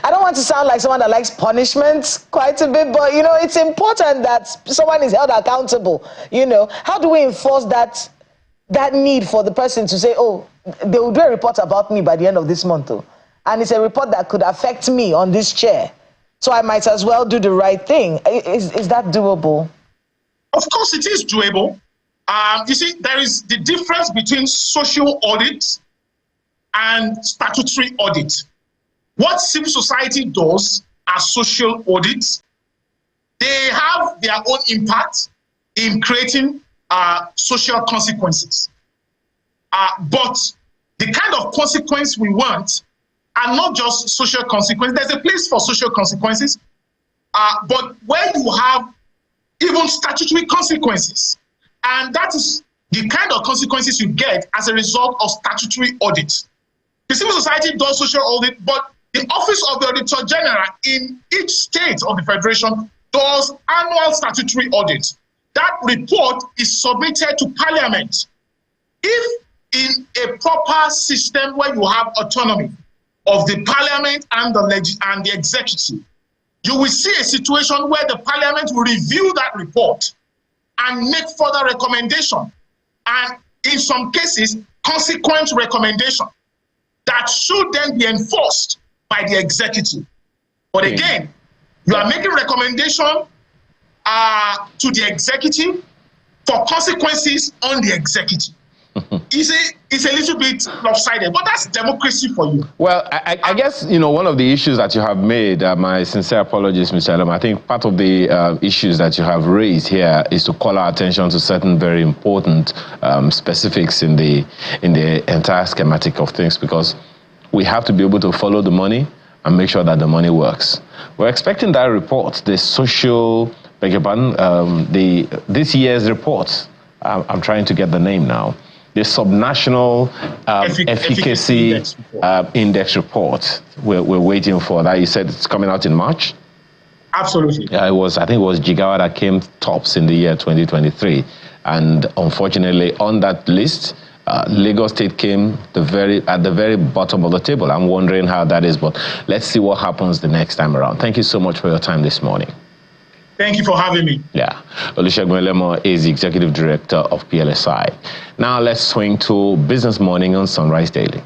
I don't want to sound like someone that likes punishment quite a bit, but, it's important that someone is held accountable. How do we enforce that need for the person to say, oh, they will do a report about me by the end of this month, and it's a report that could affect me on this chair, so I might as well do the right thing. Is that doable? Of course it is doable. You see, there is the difference between social audit and statutory audit. What civil society does as social audits, they have their own impact in creating social consequences. But the kind of consequence we want are not just social consequences. There's a place for social consequences, but where you have even statutory consequences, and that is the kind of consequences you get as a result of statutory audit. The civil society does social audit, but the Office of the Auditor General in each state of the Federation does annual statutory audit. That report is submitted to Parliament. If in a proper system where you have autonomy of the Parliament and the executive, you will see a situation where the Parliament will review that report and make further recommendation, and in some cases, consequent recommendation that should then be enforced by the executive. But again, you are making recommendation to the executive for consequences on the executive. it's a little bit lopsided, but that's democracy for you. Well, I guess, one of the issues that you have made, my sincere apologies, Mr. Elam, I think part of the issues that you have raised here is to call our attention to certain very important specifics in the entire schematic of things, because we have to be able to follow the money and make sure that the money works. We're expecting that report, the social, beg your pardon, this year's report. I'm trying to get the name now. The subnational efficacy index report. We're waiting for that. You said it's coming out in March? Absolutely. Yeah, I think it was Jigawa that came tops in the year 2023. And unfortunately, on that list, Lagos State came at the very bottom of the table. I'm wondering how that is, but let's see what happens the next time around. Thank you so much for your time this morning. Thank you for having me. Yeah. Olusegun Elemo is the Executive Director of PLSI. Now let's swing to Business Morning on Sunrise Daily.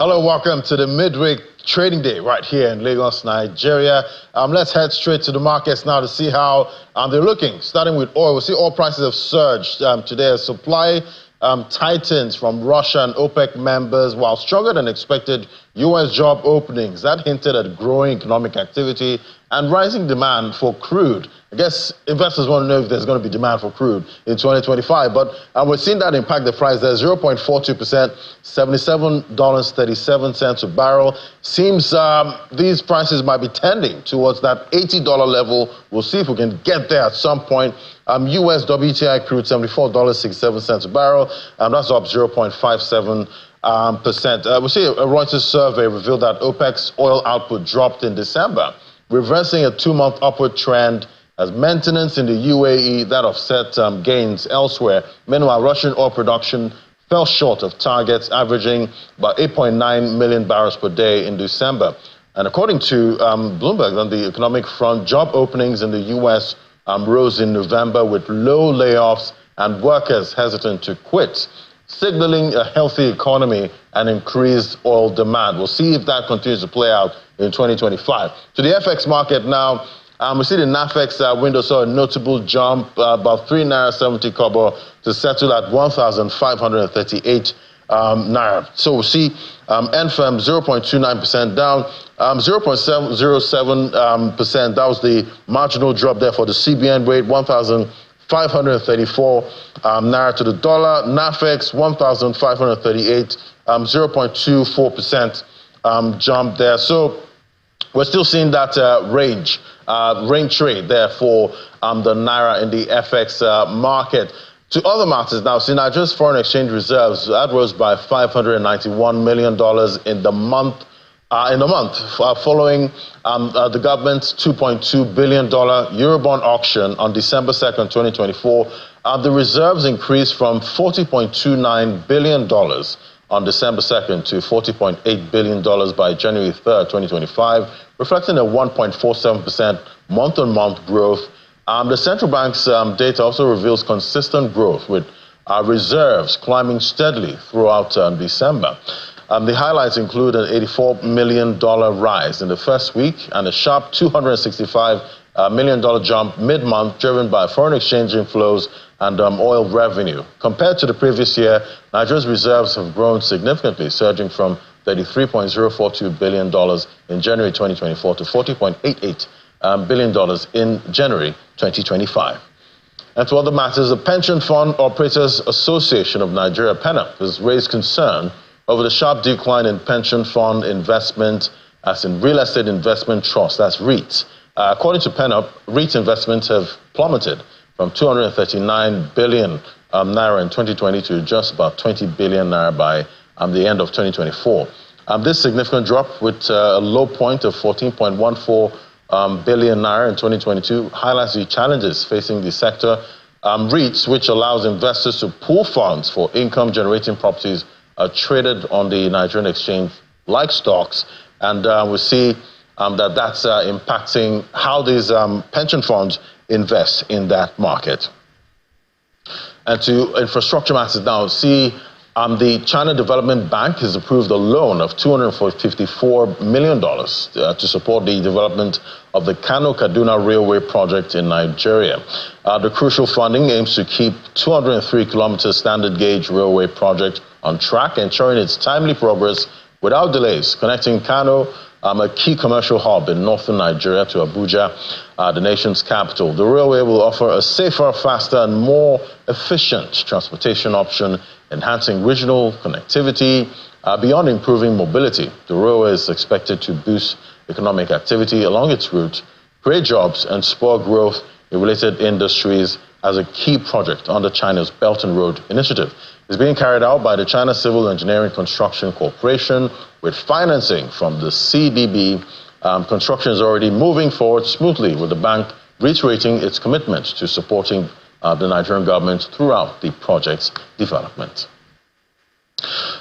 Hello, welcome to the midweek trading day right here in Lagos, Nigeria. Let's head straight to the markets now to see how they're looking. Starting with oil, we'll see oil prices have surged today as supply tightens from Russia and OPEC members, while stronger than expected U.S. job openings. That hinted at growing economic activity and rising demand for crude. I guess investors want to know if there's going to be demand for crude in 2025, but we're seeing that impact the price there, 0.42%, $77.37 a barrel. Seems these prices might be tending towards that $80 level. We'll see if we can get there at some point. U.S. WTI crude, $74.67 a barrel, and that's up 0.57%. We see a Reuters survey revealed that OPEC's oil output dropped in December, reversing a 2-month upward trend as maintenance in the UAE that offset gains elsewhere. Meanwhile, Russian oil production fell short of targets, averaging about 8.9 million barrels per day in December. And according to Bloomberg, on the economic front, job openings in the U.S. rose in November with low layoffs and workers hesitant to quit, signaling a healthy economy and increased oil demand. We'll see if that continues to play out in 2025. To the FX market now, we see the NAFEX window saw a notable jump, about 3.70 naira to settle at 1,538 naira. So we'll see NFM 0.29% down, 0.07%. That was the marginal drop there for the CBN rate, 1,534 naira to the dollar. NAFEX 1,538, 0.24% jump there. So we're still seeing that range trade there for the naira in the FX market. To other matters now, see Nigeria's foreign exchange reserves that rose by $591 million in the month. Following the government's $2.2 billion Eurobond auction on December 2nd, 2024, the reserves increased from $40.29 billion on December 2nd to $40.8 billion by January 3rd, 2025, reflecting a 1.47% month-on-month growth. The central bank's data also reveals consistent growth, with reserves climbing steadily throughout December. The highlights include an $84 million rise in the first week and a sharp $265 million jump mid-month, driven by foreign exchange inflows and oil revenue. Compared to the previous year, Nigeria's reserves have grown significantly, surging from $33.042 billion in January 2024 to $40.88 billion in January 2025. And to other matters, the Pension Fund Operators Association of Nigeria, PENAP, has raised concern over the sharp decline in pension fund investment, as in real estate investment trusts, that's REITs. According to PENAP, REIT investments have plummeted from 239 billion naira in 2020 to just about 20 billion naira by the end of 2024. This significant drop, with a low point of 14.14 billion naira in 2022, highlights the challenges facing the sector. REITs, which allows investors to pool funds for income-generating properties, are traded on the Nigerian exchange like stocks, and we see that's impacting how these pension funds invest in that market. And to infrastructure matters now, see The China Development Bank has approved a loan of $254 million to support the development of the Kano-Kaduna Railway project in Nigeria. The crucial funding aims to keep 203-kilometer standard gauge railway project on track, ensuring its timely progress without delays, connecting Kano, a key commercial hub in northern Nigeria, to Abuja, the nation's capital. The railway will offer a safer, faster, and more efficient transportation option, enhancing regional connectivity. Beyond improving mobility, the railway is expected to boost economic activity along its route, create jobs, and spur growth in related industries as a key project under China's Belt and Road Initiative. It's being carried out by the China Civil Engineering Construction Corporation with financing from the CDB. Construction is already moving forward smoothly, with the bank reiterating its commitment to supporting the Nigerian government throughout the project's development.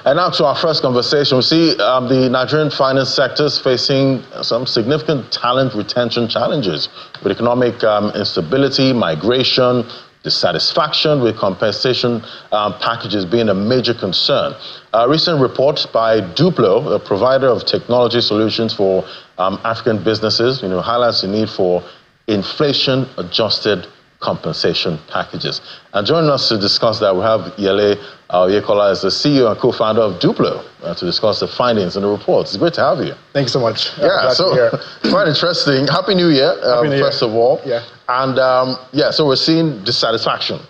And now to our first conversation. We see the Nigerian finance sector is facing some significant talent retention challenges with economic instability, migration, dissatisfaction with compensation packages being a major concern. A recent report by Duplo, a provider of technology solutions for African businesses, highlights the need for inflation-adjusted compensation packages. And joining us to discuss that, we have Yele Yekola as the CEO and co-founder of Duplo to discuss the findings and the reports. It's great to have you. Thanks so much. Yeah, so quite interesting. Happy New Year, first of all. Yeah. And so we're seeing dissatisfaction.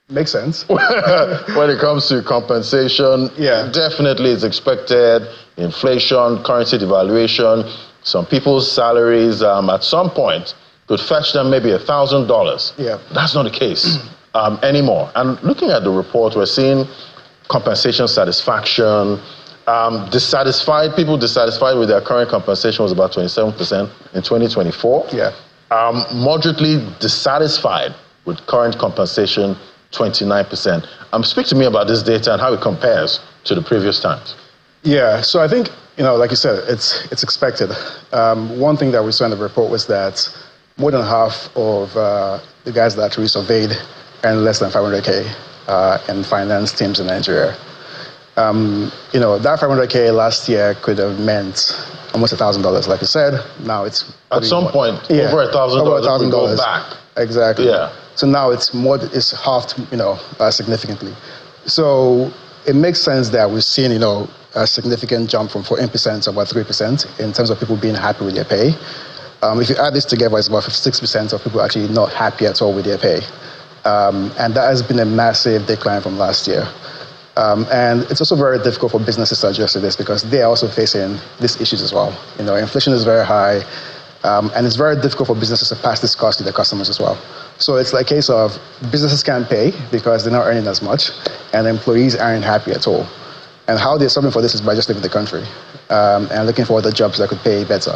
Makes sense. When it comes to compensation, definitely it's expected. Inflation, currency devaluation, some people's salaries at some point could fetch them maybe $1,000. Yeah. That's not the case anymore. And looking at the report, we're seeing compensation satisfaction. People dissatisfied with their current compensation was about 27% in 2024. Yeah. Moderately dissatisfied with current compensation, 29%. Speak to me about this data and how it compares to the previous times. Yeah, so I think, like you said, it's expected. One thing that we saw in the report was that more than half of the guys that we surveyed earn less than 500K in finance teams in Nigeria. That 500K last year could have meant almost $1,000, like you said. Now it's at some point over $1,000 go back. Exactly. Yeah. So now it's halved, significantly. So it makes sense that we're seeing, a significant jump from 14% to about 3% in terms of people being happy with their pay. If you add this together, it's about 56% of people actually not happy at all with their pay. And that has been a massive decline from last year. And it's also very difficult for businesses to adjust to this because they are also facing these issues as well. Inflation is very high, and it's very difficult for businesses to pass this cost to their customers as well. So it's like a case of businesses can't pay because they're not earning as much, and employees aren't happy at all. And how they're solving for this is by just leaving the country and looking for other jobs that could pay better.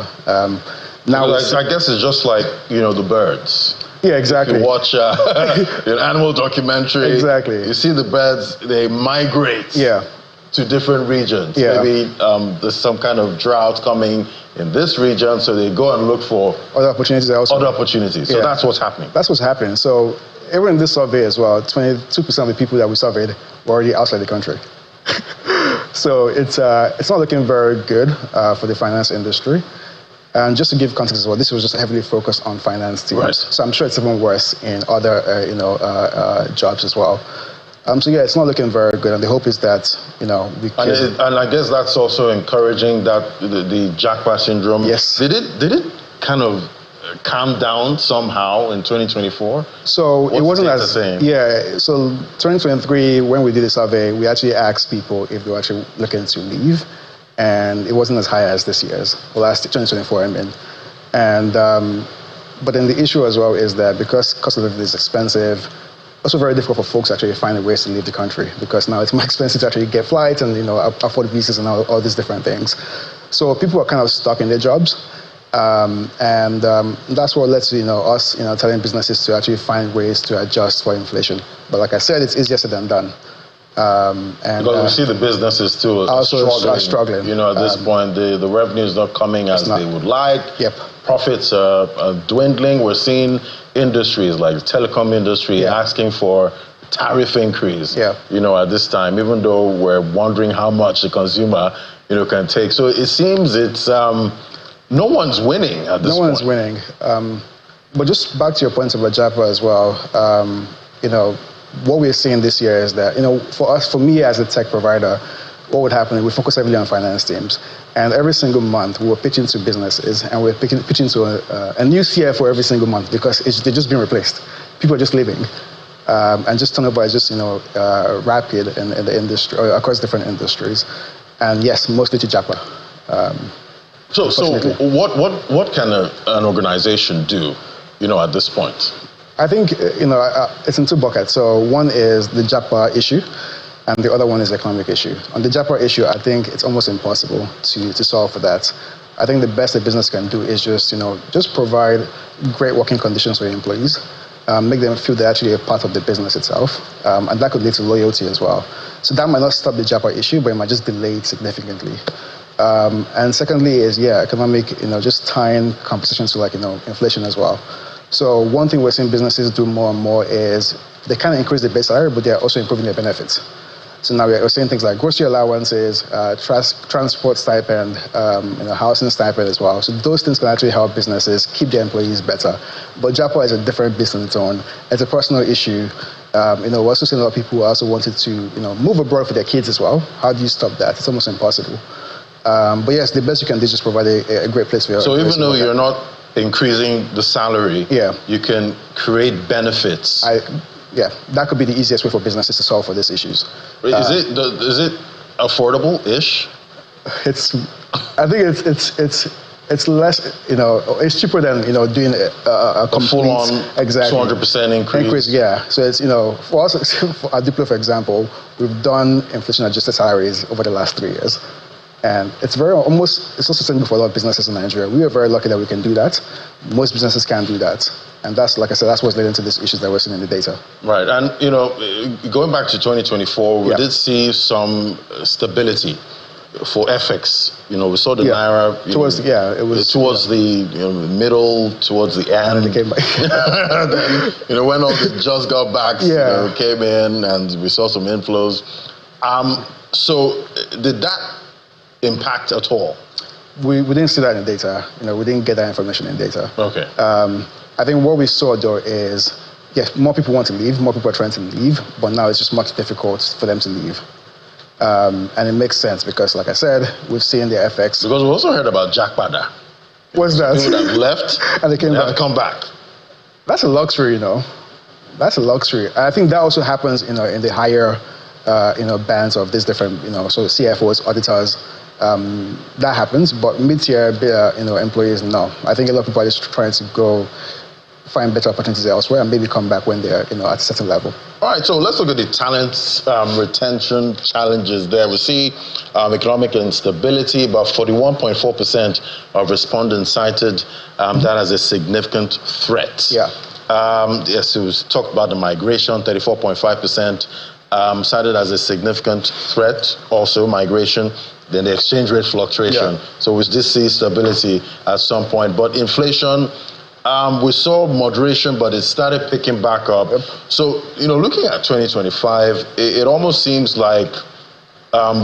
Now, I guess it's just like, the birds. Yeah, exactly. You watch an animal documentary. Exactly. You see the birds, they migrate to different regions. Yeah. Maybe there's some kind of drought coming in this region, so they go and look for other opportunities also. Other opportunities. So that's what's happening. That's what's happening. So even in this survey as well, 22% of the people that we surveyed were already outside the country. So it's not looking very good for the finance industry. And just to give context as well, this was just heavily focused on finance teams. Right. So I'm sure it's even worse in other, jobs as well. It's not looking very good. And the hope is that, we can... And I guess that's also encouraging that the jackpot syndrome... Yes. Did it kind of calm down somehow in 2024? So it wasn't as... Same? Yeah. So 2023, when we did the survey, we actually asked people if they were actually looking to leave. And it wasn't as high as this year's, 2024, I mean. And, but then the issue as well is that because cost of living is expensive, also very difficult for folks to actually find ways to leave the country because now it's more expensive to actually get flights and, afford visas and all these different things. So people are kind of stuck in their jobs. And that's what led to, us, telling businesses to actually find ways to adjust for inflation. But like I said, it's easier said than done. Because we see the businesses too also struggling. At this point, the revenue is not coming as they would like. Yep. Profits are dwindling. We're seeing industries like the telecom industry asking for tariff increase, you know, at this time, even though we're wondering how much the consumer, you know, can take. So it seems it's, no one's winning at this point. No one's winning. But just back to your point about JAPA as well, you know, what we're seeing this year is that, you know, for me as a tech provider, what would happen is we focus heavily on finance teams. And every single month, we were pitching to businesses, and we're pitching to a new CFO every single month because they're just being replaced. People are just leaving. And just turnover is just, you know, rapid in the industry, or across different industries. And yes, mostly to JAPA. So what can an organization do, you know, at this point? I think, you know, it's in two buckets. So one is the JAPA issue, and the other one is the economic issue. On the JAPA issue, I think it's almost impossible to solve for that. I think the best a business can do is just, you know, just provide great working conditions for your employees, make them feel they're actually a part of the business itself, and that could lead to loyalty as well. So that might not stop the JAPA issue, but it might just delay it significantly. And secondly is, economic, you know, just tying compensation to, like, you know, inflation as well. So one thing we're seeing businesses do more and more is they kind of increase the base salary, but they're also improving their benefits. So now we're seeing things like grocery allowances, transport stipend, you know, housing stipend as well. So those things can actually help businesses keep their employees better. But JAPA is a different beast on its own. It's a personal issue. You know, we're also seeing a lot of people who also wanted to, you know, move abroad for their kids as well. How do you stop that? It's almost impossible. But yes, the best you can do is just provide a great place for your So even though you're not increasing the salary, you can create benefits. That could be the easiest way for businesses to solve for these issues. Is it affordable-ish? I think it's less, you know, it's cheaper than, you know, doing a complete, full-on 200% increase. Yeah, so it's, you know, for us, for Diplo, for example, we've done inflation-adjusted salaries over the last 3 years. And it's also sustainable for a lot of businesses in Nigeria. We are very lucky that we can do that. Most businesses can't do that. And that's, like I said, that's what's leading to these issues that we're seeing in the data. Right, and, you know, going back to 2024, we did see some stability for FX. You know, we saw the Naira. Towards the middle, towards the end. And it came back. Then, you know, when all the just got back, you know, came in and we saw some inflows. So did that impact at all? We didn't see that in data. You know, we didn't get that information in data. Okay. I think what we saw though is, yes, more people want to leave, more people are trying to leave, but now it's just much difficult for them to leave. And it makes sense because, like I said, we've seen the FX. Because we also heard about Jackpada. What's that? People that left and they have to come back. That's a luxury, you know. That's a luxury. I think that also happens, you know, in the higher, you know, bands of these different, you know, so CFOs, auditors. That happens, but mid-tier, you know, employees, no. I think a lot of people are just trying to go find better opportunities elsewhere and maybe come back when they're, you know, at a certain level. All right, so let's look at the talent retention challenges there. We see economic instability. About 41.4% of respondents cited that as a significant threat. Yes, it was talked about the migration. 34.5% cited as a significant threat. Also, migration. Then the exchange rate fluctuation. So we did see stability at some point, but inflation. We saw moderation, but it started picking back up. So, you know, looking at 2025, it almost seems like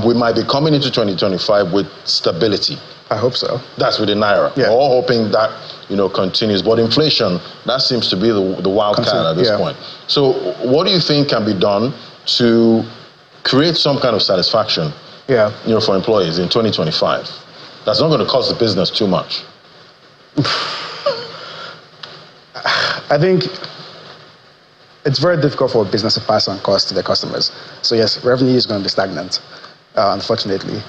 we might be coming into 2025 with stability. I hope so. That's with the Naira. We're all hoping that, you know, continues. But inflation, that seems to be the wild card at this point. So what do you think can be done to create some kind of satisfaction, you know, for employees in 2025? That's not going to cost the business too much. I think it's very difficult for a business to pass on costs to their customers. So yes, revenue is going to be stagnant, unfortunately.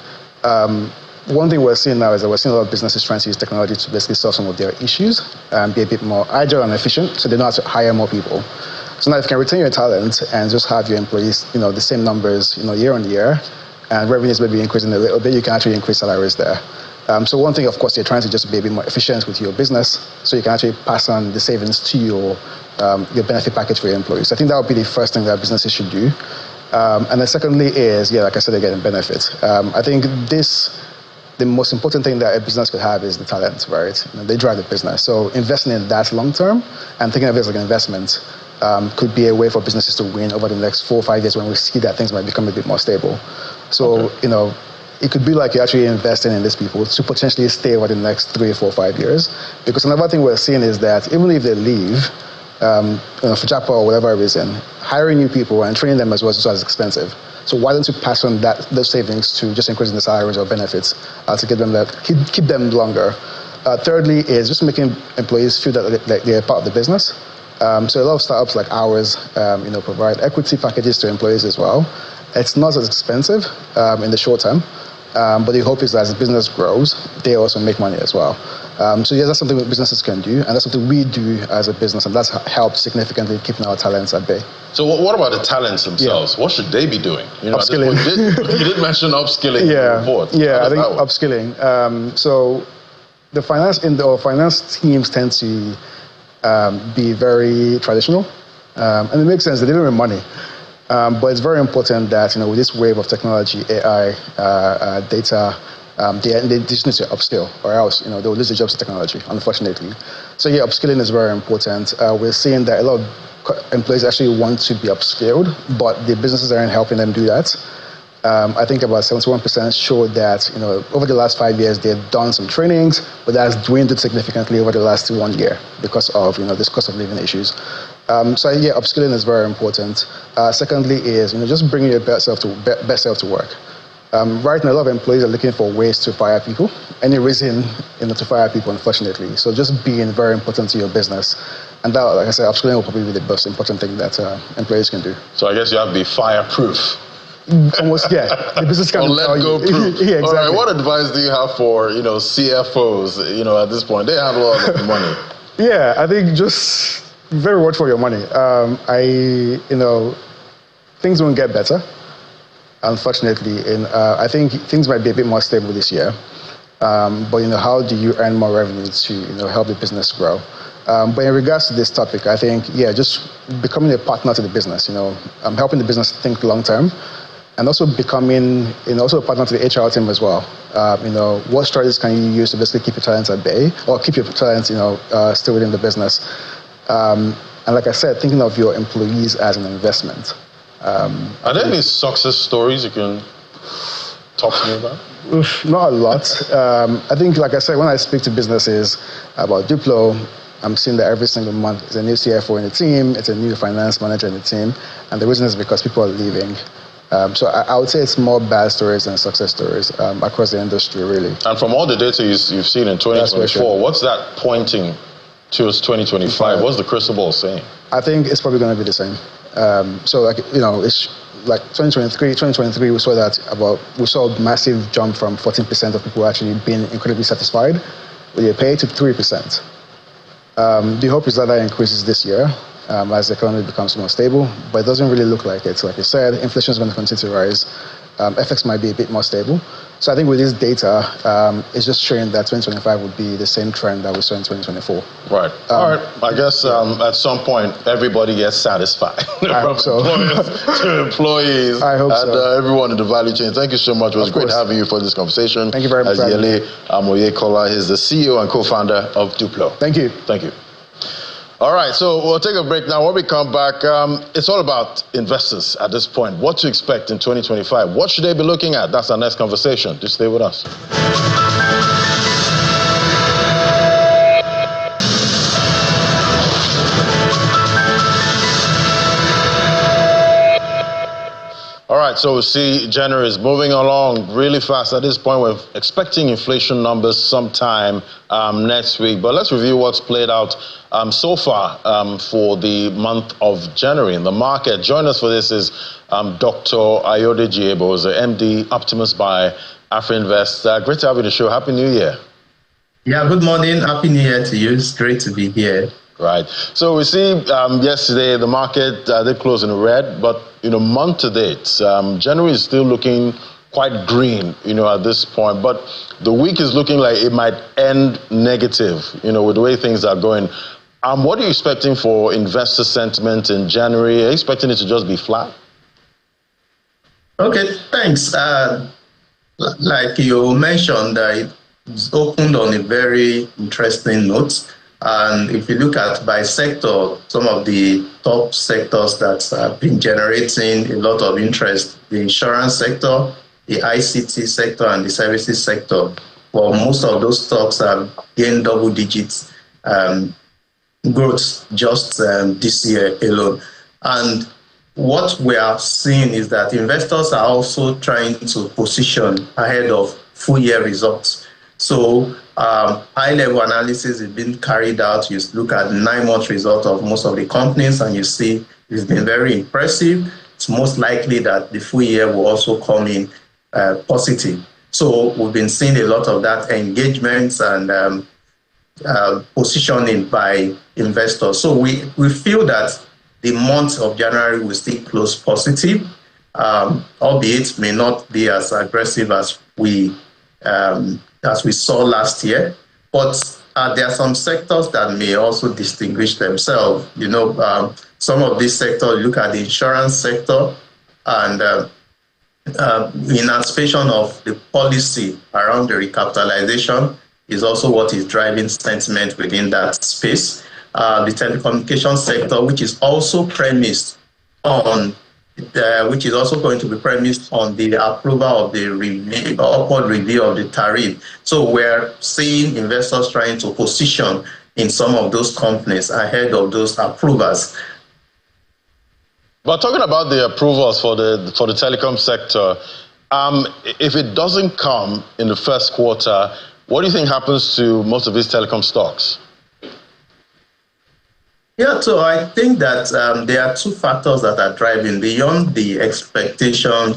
One thing we're seeing now is that we're seeing a lot of businesses trying to use technology to basically solve some of their issues and be a bit more agile and efficient, so they don't have to hire more people. So now if you can retain your talent and just have your employees, you know, the same numbers, you know, year on year, and revenues maybe increasing a little bit, you can actually increase salaries there. So one thing, of course, you're trying to just be a bit more efficient with your business, so you can actually pass on the savings to your benefit package for your employees. I think that would be the first thing that businesses should do. And then secondly is, like I said, they're getting benefits. I think the most important thing that a business could have is the talent, right? You know, they drive the business. So investing in that long term and thinking of it as like an investment could be a way for businesses to win over the next 4 or 5 years when we see that things might become a bit more stable. So, it could be like you're actually investing in these people to potentially stay over the next 3, 4, 5 years. Because another thing we're seeing is that even if they leave, for JAPA or whatever reason, hiring new people and training them as well is also as expensive. So why don't you pass on those savings to just increasing the salaries or benefits to get them keep them longer? Thirdly is just making employees feel that they're part of the business. So a lot of startups like ours, provide equity packages to employees as well. It's not as expensive in the short term, but the hope is that as the business grows, they also make money as well. So yes, that's something that businesses can do, and that's something we do as a business, and that's helped significantly keeping our talents at bay. So what about the talents themselves? What should they be doing? Upskilling. You did mention upskilling in the report. Yeah, I think upskilling. So the finance teams tend to be very traditional, and it makes sense. They didn't earn money. But it's very important that, with this wave of technology, AI, data, they just need to upskill, or else, they'll lose their jobs to technology, unfortunately. So yeah, upskilling is very important. We're seeing that a lot of employees actually want to be upskilled, but the businesses aren't helping them do that. I think about 71% showed that, over the last 5 years, they've done some trainings, but that has dwindled significantly over the last 1 year because of, this cost of living issues. So yeah, upskilling is very important. Secondly is, just bringing your best self to work. Right now, a lot of employees are looking for ways to fire people. Any reason, to fire people, unfortunately. So just being very important to your business. And that, like I said, upskilling will probably be the most important thing that employees can do. So I guess you have to be fireproof. Almost, yeah. The business can let go proof. Yeah, exactly. All right, what advice do you have for, CFOs, at this point? They handle all of the money. Yeah, I think just very worth for your money. Things won't get better, unfortunately. And I think things might be a bit more stable this year. But, how do you earn more revenue to, help the business grow? But in regards to this topic, I think, just becoming a partner to the business, helping the business think long term, and also becoming, also a partner to the HR team as well. What strategies can you use to basically keep your talents at bay, or keep your talents, still within the business? And like I said, thinking of your employees as an investment. Are there any success stories you can talk to me about? Not a lot. I think, like I said, when I speak to businesses about Duplo, I'm seeing that every single month there's a new CFO in the team, it's a new finance manager in the team, and the reason is because people are leaving. So I would say it's more bad stories than success stories across the industry, really. And from all the data you've seen in 2024, what's that pointing towards 2025? What's the crystal ball saying? I think it's probably going to be the same. It's like 2023, we saw a massive jump from 14% of people actually being incredibly satisfied with their pay to 3%. The hope is that increases this year as the economy becomes more stable, but it doesn't really look like it. Like you said, inflation is going to continue to rise. FX might be a bit more stable. So I think with this data, it's just showing that 2025 would be the same trend that we saw in 2024. Right. All right. I guess at some point, everybody gets satisfied. I hope so. Employers to employees. I hope so. And everyone in the value chain. Thank you so much. It was great having you for this conversation. Thank you very much. Yele Amoyekola is the CEO and co-founder of Duplo. Thank you. Thank you. All right, so we'll take a break now. When we come back, it's all about investors at this point. What to expect in 2025? What should they be looking at? That's our next conversation. Just stay with us. All right, so we see January is moving along really fast. At this point, we're expecting inflation numbers sometime next week. But let's review what's played out so far for the month of January in the market. Join us for this is Dr. Ayodeji Ebo, the MD, Optimus by AfriInvest. Great to have you on the show. Happy New Year. Yeah, good morning. Happy New Year to you. It's great to be here. Right. So we see yesterday the market did close in red, but month to date, January is still looking quite green, at this point. But the week is looking like it might end negative, with the way things are going. What are you expecting for investor sentiment in January? Are you expecting it to just be flat? Okay, thanks. Like you mentioned, it opened on a very interesting note. And if you look at by sector, some of the top sectors that have been generating a lot of interest, the insurance sector, the ICT sector, and the services sector. Well, most of those stocks have gained double digits growth just this year alone. And what we are seeing is that investors are also trying to position ahead of full year results. So high-level analysis is being carried out. You look at 9-month result of most of the companies, and you see it's been very impressive. It's most likely that the full year will also come in positive. So we've been seeing a lot of that engagement and positioning by investors. So we feel that the month of January will still close positive, albeit may not be as aggressive as we saw last year. But there are some sectors that may also distinguish themselves. You know, some of these sectors, look at the insurance sector, and in anticipation of the policy around the recapitalization is also what is driving sentiment within that space. The telecommunications sector, which is also premised on, which is also going to be premised on the approval of the upward review of the tariff. So we're seeing investors trying to position in some of those companies ahead of those approvals. But talking about the approvals for the telecom sector, if it doesn't come in the first quarter, what do you think happens to most of these telecom stocks? Yeah, so I think that there are two factors that are driving beyond the expectation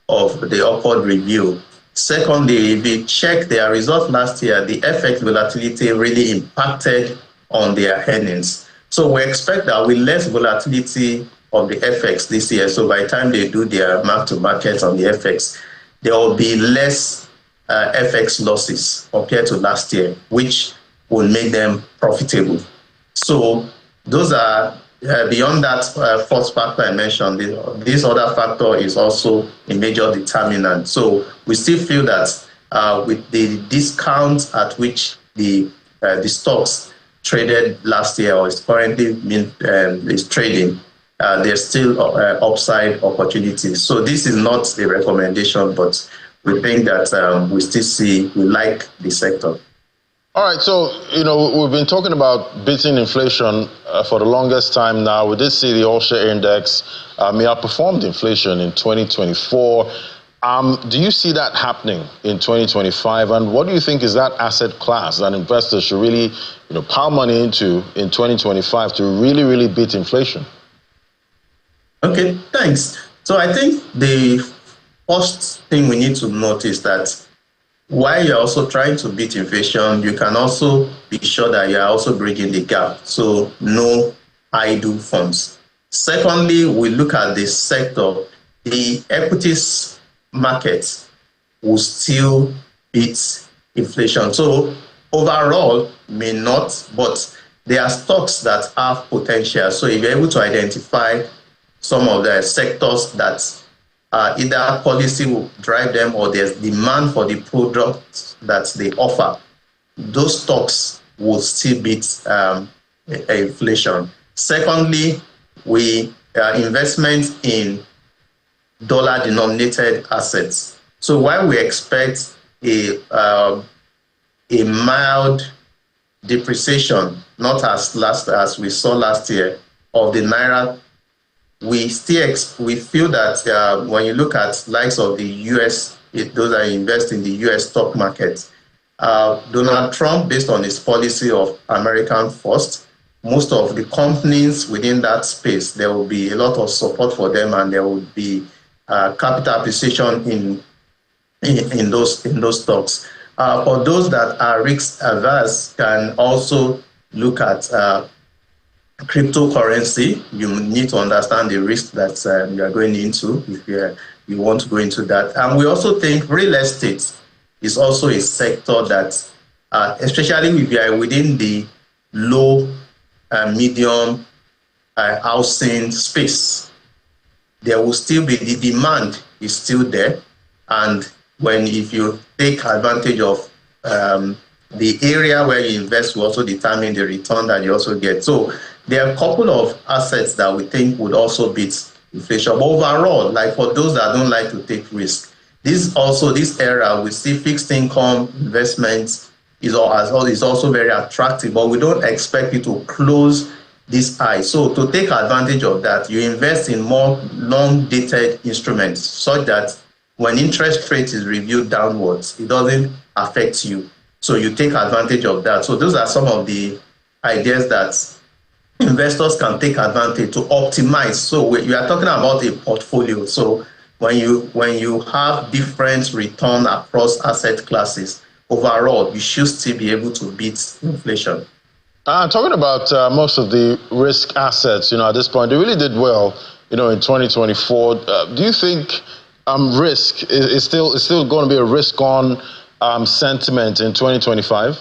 of the upward review. Secondly, if you check their results last year, the FX volatility really impacted on their earnings. So we expect that with less volatility of the FX this year, so by the time they do their mark-to-market on the FX, there will be less FX losses compared to last year, which will make them profitable. So those are, beyond that first factor I mentioned, this other factor is also a major determinant. So we still feel that with the discount at which the stocks traded last year or is currently is trading, there's still upside opportunities. So this is not a recommendation, but we think that we like the sector. All right, so, you know, we've been talking about beating inflation for the longest time now. We did see the all-share index may outperform inflation in 2024. Do you see that happening in 2025? And what do you think is that asset class that investors should really, power money into in 2025 to really, really beat inflation? Okay, thanks. So I think the first thing we need to notice that while you're also trying to beat inflation, you can also be sure that you're also bridging the gap. So no idle funds. Secondly, we look at the sector. The equities market will still beat inflation. So overall, may not, but there are stocks that have potential. So if you're able to identify some of the sectors that either policy will drive them or there's demand for the products that they offer, those stocks will still beat inflation. Secondly, investment in dollar-denominated assets. So while we expect a mild depreciation, not as we saw last year, of the naira, we feel that when you look at likes of the U.S., those that invest in the U.S. stock market, Donald Trump, based on his policy of American first, most of the companies within that space, there will be a lot of support for them, and there will be capital appreciation in those stocks. For those that are risk averse, can also look at cryptocurrency. You need to understand the risk that you are going into if you want to go into that. And we also think real estate is also a sector that, especially if you are within the low medium housing space, there will still be, the demand is still there. And if you take advantage of the area where you invest will also determine the return that you also get. So there are a couple of assets that we think would also beat inflation. But overall, like for those that don't like to take risk, this area, we see fixed income investments is also very attractive, but we don't expect it to close this high. So to take advantage of that, you invest in more long-dated instruments such that when interest rate is reviewed downwards, it doesn't affect you. So you take advantage of that. So those are some of the ideas that investors can take advantage to optimize. So you are talking about a portfolio. So when you have different return across asset classes, overall, you should still be able to beat inflation. Talking about most of the risk assets, at this point, they really did well, in 2024. Do you think risk is still going to be a risk-on sentiment in 2025?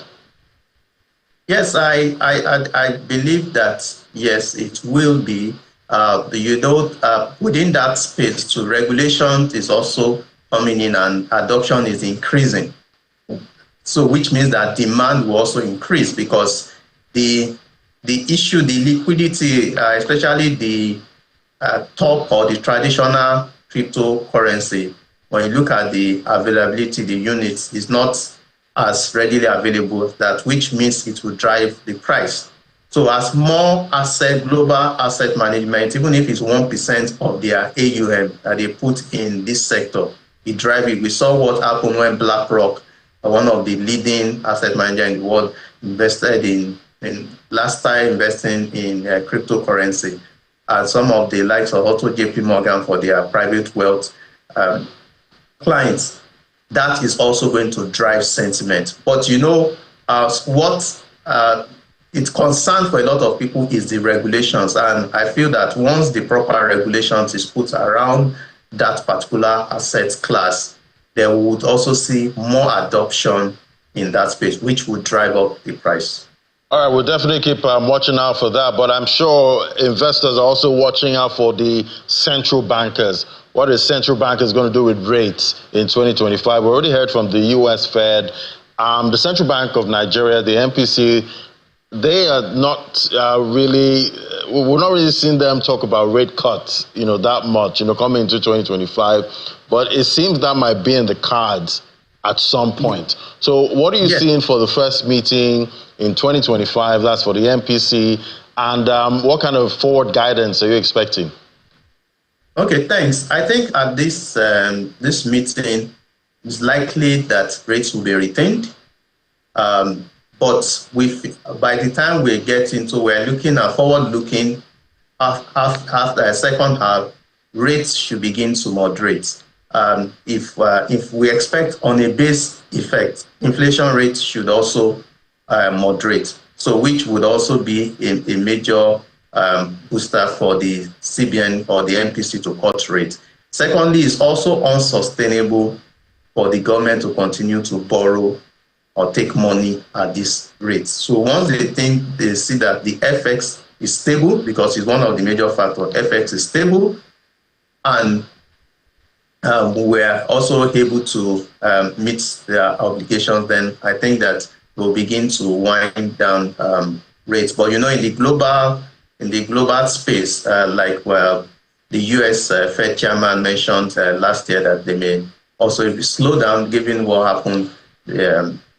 Yes, I believe that, yes, it will be. Within that space, too, regulation is also coming in and adoption is increasing. So which means that demand will also increase because the issue, the liquidity, especially the top or the traditional cryptocurrency, when you look at the availability, the units is not as readily available, which means it will drive the price. So as more global asset management, even if it's 1% of their AUM that they put in this sector, it drives it. We saw what happened when BlackRock, one of the leading asset managers in the world, invested in last time investing in cryptocurrency. Some of the likes of also JP Morgan for their private wealth clients. That is also going to drive sentiment. But what it's concerned for a lot of people is the regulations. And I feel that once the proper regulations is put around that particular asset class, they would also see more adoption in that space, which would drive up the price. All right, we'll definitely keep watching out for that, but I'm sure investors are also watching out for the central bankers. What is central bankers going to do with rates in 2025? We already heard from the U.S. Fed. The Central Bank of Nigeria, the MPC, they are not we're not really seeing them talk about rate cuts, that much, coming into 2025. But it seems that might be in the cards at some point. So what are you seeing for the first meeting in 2025? That's for the MPC. And what kind of forward guidance are you expecting? Okay, thanks. I think at this meeting, it's likely that rates will be retained. But by the time we're looking at forward-looking, after a second half, rates should begin to moderate. If we expect on a base effect, inflation rates should also moderate. So which would also be a major booster for the CBN or the MPC to cut rates. Secondly, it's also unsustainable for the government to continue to borrow or take money at this rate. So once they see that the FX is stable, because it's one of the major factors, FX is stable, and we're also able to meet their obligations, then I think that we'll begin to wind down rates. But in the global space, the US Fed chairman mentioned last year that they may also slow down given what happened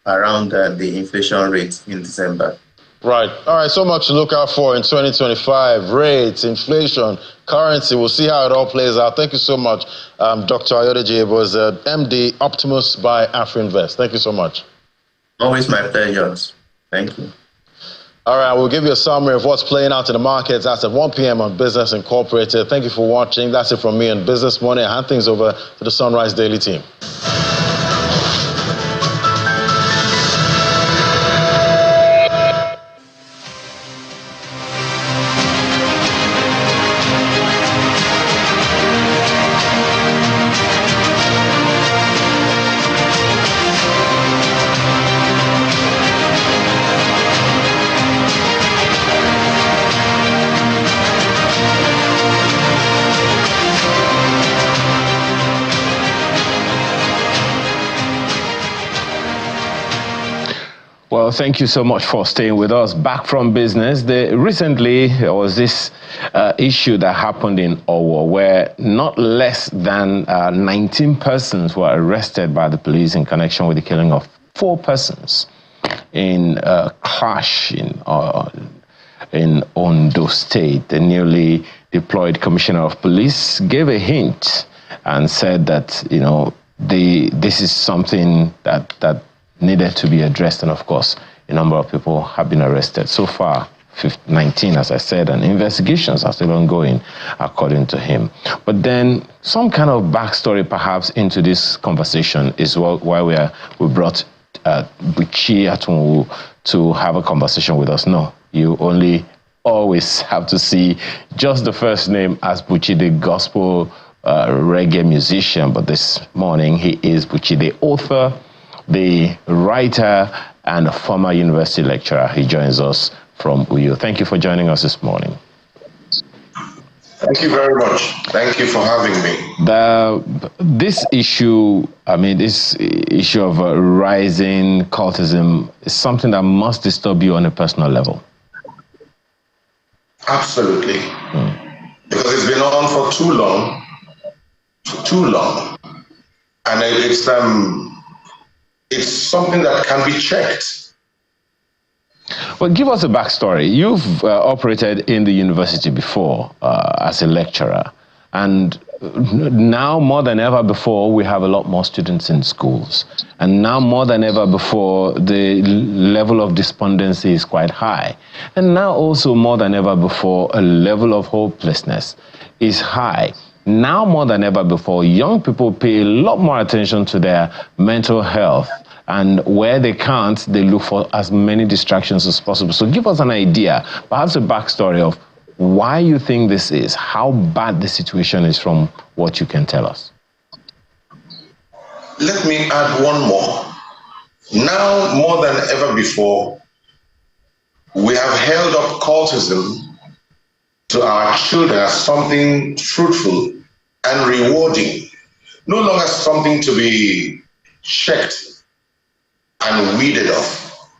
around the inflation rate in December. Right. All right. So much to look out for in 2025. Rates, inflation, currency. We'll see how it all plays out. Thank you so much, Dr. Ayodeji. It was MD Optimus by AfriInvest. Thank you so much. Always my pleasure. Thank you. All right. We'll give you a summary of what's playing out in the markets. That's at 1 p.m. on Business Incorporated. Thank you for watching. That's it from me on Business Morning. I hand things over to the Sunrise Daily team. Well, thank you so much for staying with us. Back from business, recently there was this issue that happened in Owo where not less than 19 persons were arrested by the police in connection with the killing of 4 persons in a clash in Ondo State. The newly deployed commissioner of police gave a hint and said that, you know, this is something that needed to be addressed, and of course, a number of people have been arrested. So far, 19, as I said, and investigations are still ongoing, according to him. But then, some kind of backstory, perhaps, into this conversation is why we brought Buchi Atunwu to have a conversation with us. No, you only always have to see just the first name as Buchi, the gospel reggae musician. But this morning, he is Buchi, the author, the writer, and a former university lecturer. He joins us from Uyo. Thank you for joining us this morning. Thank you very much. Thank you for having me. This issue, this issue of rising cultism is something that must disturb you on a personal level. Absolutely. Because it's been on for too long. And it's something that can be checked. Well, give us a backstory. You've operated in the university before as a lecturer, and now more than ever before, we have a lot more students in schools. And now more than ever before, the level of despondency is quite high. And now also more than ever before, a level of hopelessness is high. Now more than ever before, young people pay a lot more attention to their mental health, and where they can't, they look for as many distractions as possible. So give us an idea, perhaps a backstory of why you think this is, how bad the situation is from what you can tell us. Let me add one more. Now more than ever before, we have held up cultism to our children as something fruitful and rewarding, no longer something to be checked and weeded off.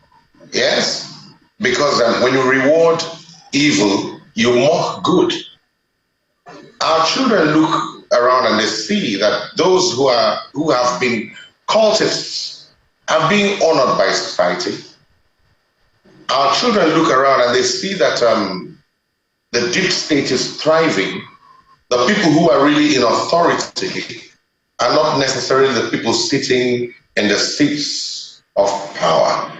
Yes? Because when you reward evil, you mock good. Our children look around and they see that those who have been cultists are being honored by society. Our children look around and they see that the deep state is thriving. The people who are really in authority are not necessarily the people sitting in the seats of power,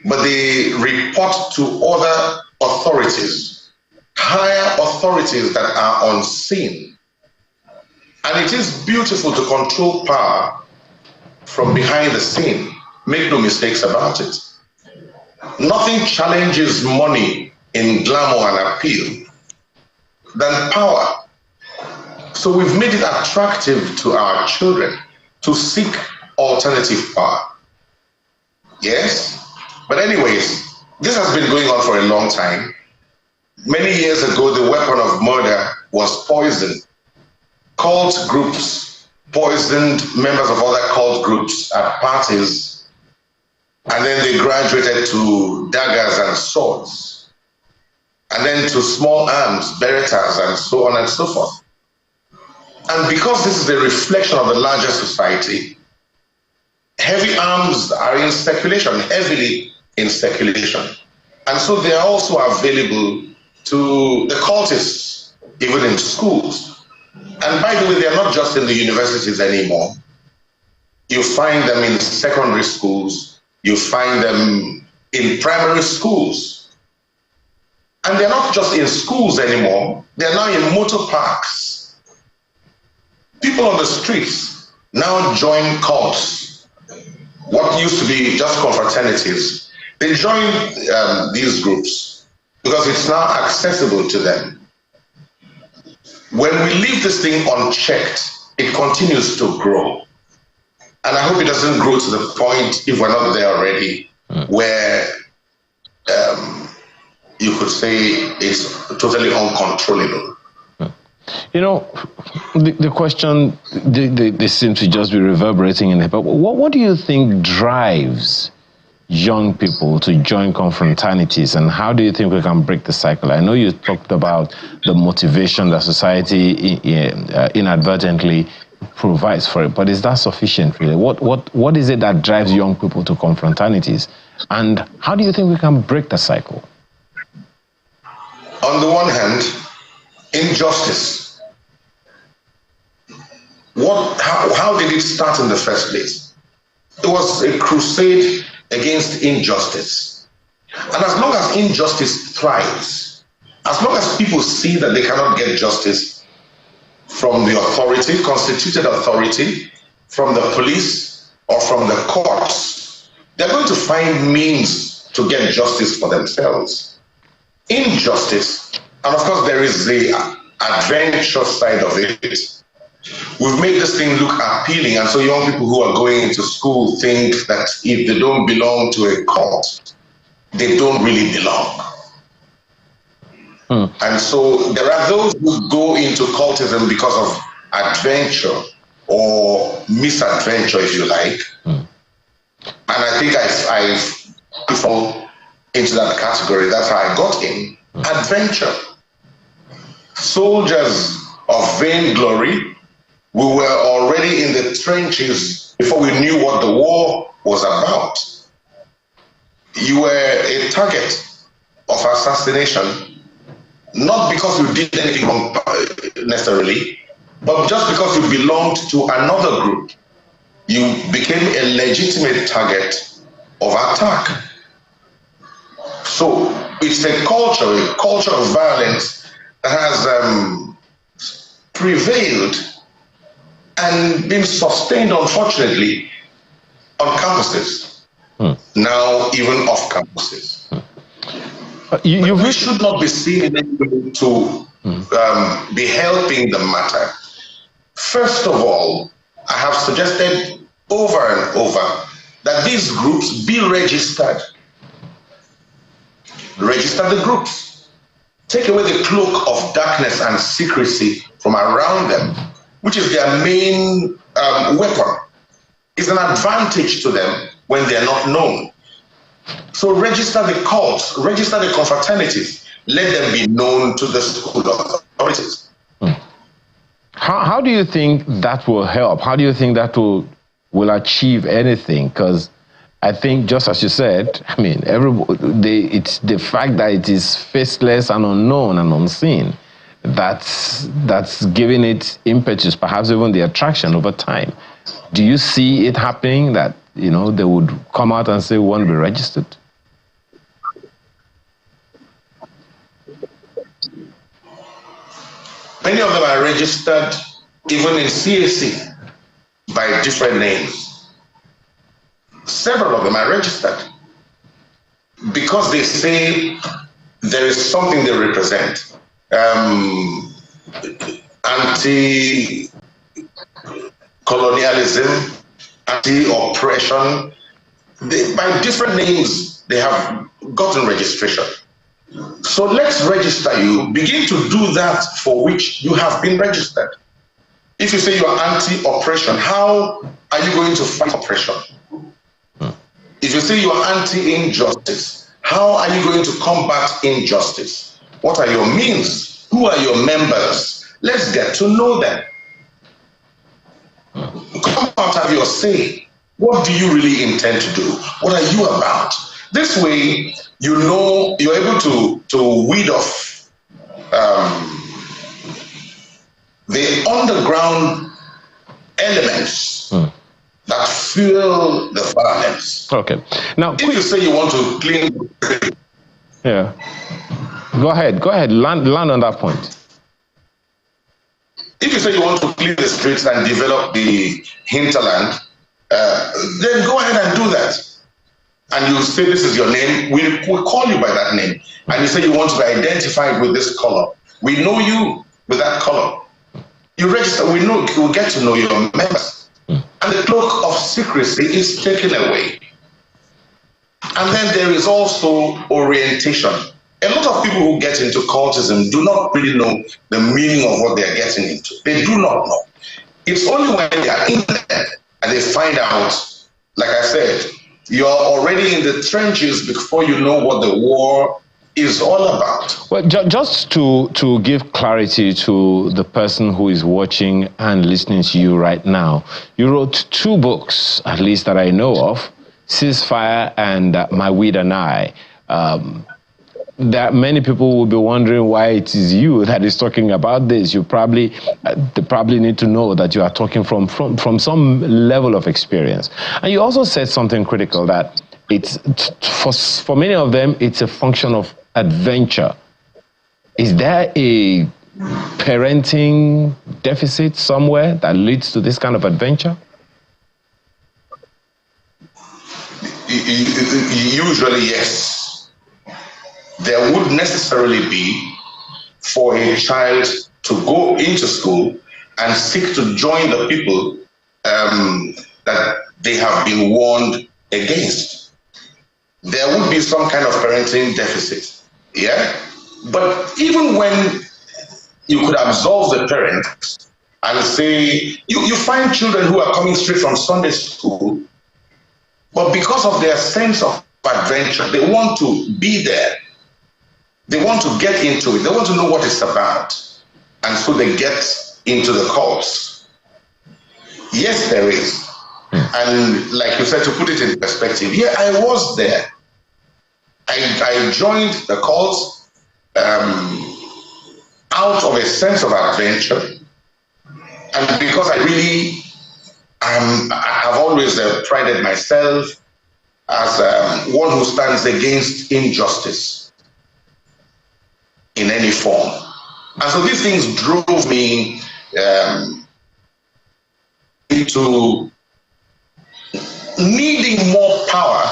but they report to other authorities, higher authorities that are unseen. And it is beautiful to control power from behind the scene. Make no mistakes about it. Nothing challenges money in glamour and appeal than power. So we've made it attractive to our children to seek alternative power. Yes? But anyways, this has been going on for a long time. Many years ago, the weapon of murder was poison. Cult groups poisoned members of other cult groups at parties, and then they graduated to daggers and swords, and then to small arms, berettas, and so on and so forth. And because this is a reflection of the larger society, heavy arms are in circulation, heavily in circulation. And so they are also available to the cultists, even in schools. And by the way, they are not just in the universities anymore. You find them in secondary schools, you find them in primary schools. And they're not just in schools anymore, they're now in motor parks. People on the streets now join cults. What used to be just confraternities, they join these groups because it's now accessible to them. When we leave this thing unchecked, it continues to grow. And I hope it doesn't grow to the point, if we're not there already, where you could say it's totally uncontrollable. You know, the question, they seem to just be reverberating in it, but what do you think drives young people to join confraternities, and how do you think we can break the cycle? I know you talked about the motivation that society inadvertently provides for it, but is that sufficient really? What is it that drives young people to confraternities, and how do you think we can break the cycle? On the one hand, injustice. How did it start in the first place? It was a crusade against injustice. And as long as injustice thrives, as long as people see that they cannot get justice from the authority, constituted authority, from the police, or from the courts, they're going to find means to get justice for themselves. Injustice, and of course there is the adventure side of it. We've made this thing look appealing, and so young people who are going into school think that if they don't belong to a court, they don't really belong. And so there are those who go into cultism because of adventure or misadventure, if you like. And I think I fall into that category. That's how I got in. Adventure. Soldiers of vainglory. We were already in the trenches before we knew what the war was about. You were a target of assassination, not because you did anything wrong necessarily, but just because you belonged to another group. You became a legitimate target of attack. So it's a culture of violence that has prevailed and been sustained, unfortunately, on campuses. Now even off campuses. We should not be seen to be helping the matter. First of all, I have suggested over and over that these groups be registered. Register the groups. Take away the cloak of darkness and secrecy from around them, which is their main weapon. It's an advantage to them when they're not known. So register the cults, register the confraternities, let them be known to the school authorities. How do you think that will help? How do you think that will achieve anything? Because I think, just as you said, I mean, it's the fact that it is faceless and unknown and unseen that's giving it impetus, perhaps even the attraction over time. Do you see it happening that, they would come out and say we want to be registered? Many of them are registered even in CAC by different names. Several of them are registered because they say there is something they represent. Anti-colonialism, anti-oppression. By different names, they have gotten registration. So let's register you. Begin to do that for which you have been registered. If you say you are anti-oppression, how are you going to fight oppression? If you say you are anti-injustice, how are you going to combat injustice? What are your means? Who are your members? Let's get to know them. Come out, have your say. What do you really intend to do? What are you about? This way, you're able to weed off the underground elements that fuel the violence. Okay. Now, if you say you want to clean... Yeah. Go ahead. Land on that point. If you say you want to clean the streets and develop the hinterland, then go ahead and do that. And you say this is your name, we'll call you by that name. And you say you want to be identified with this color. We know you with that color. You register, we'll get to know your members. And the cloak of secrecy is taken away. And then there is also orientation. A lot of people who get into cultism do not really know the meaning of what they are getting into. They do not know. It's only when they are in there and they find out, like I said, You're already in the trenches before you know what the war is all about. Well, just to give clarity to the person who is watching and listening to you right now, you wrote 2 books, at least that I know of, Ceasefire and My Weed and I. That many people will be wondering why it is you that is talking about this. You probably they probably need to know that you are talking from some level of experience. And you also said something critical, that it's for many of them it's a function of adventure. Is there a parenting deficit somewhere that leads to this kind of adventure? Usually, yes. There would necessarily be for a child to go into school and seek to join the people that they have been warned against. There would be some kind of parenting deficit, yeah? But even when you could absolve the parents and say, you find children who are coming straight from Sunday school, but because of their sense of adventure, they want to be there. They want to get into it. They want to know what it's about. And so they get into the cause. Yes, there is. And like you said, to put it in perspective, yeah, I was there. I joined the cause out of a sense of adventure. And because I really have always prided myself as one who stands against injustice in any form. And so these things drove me into needing more power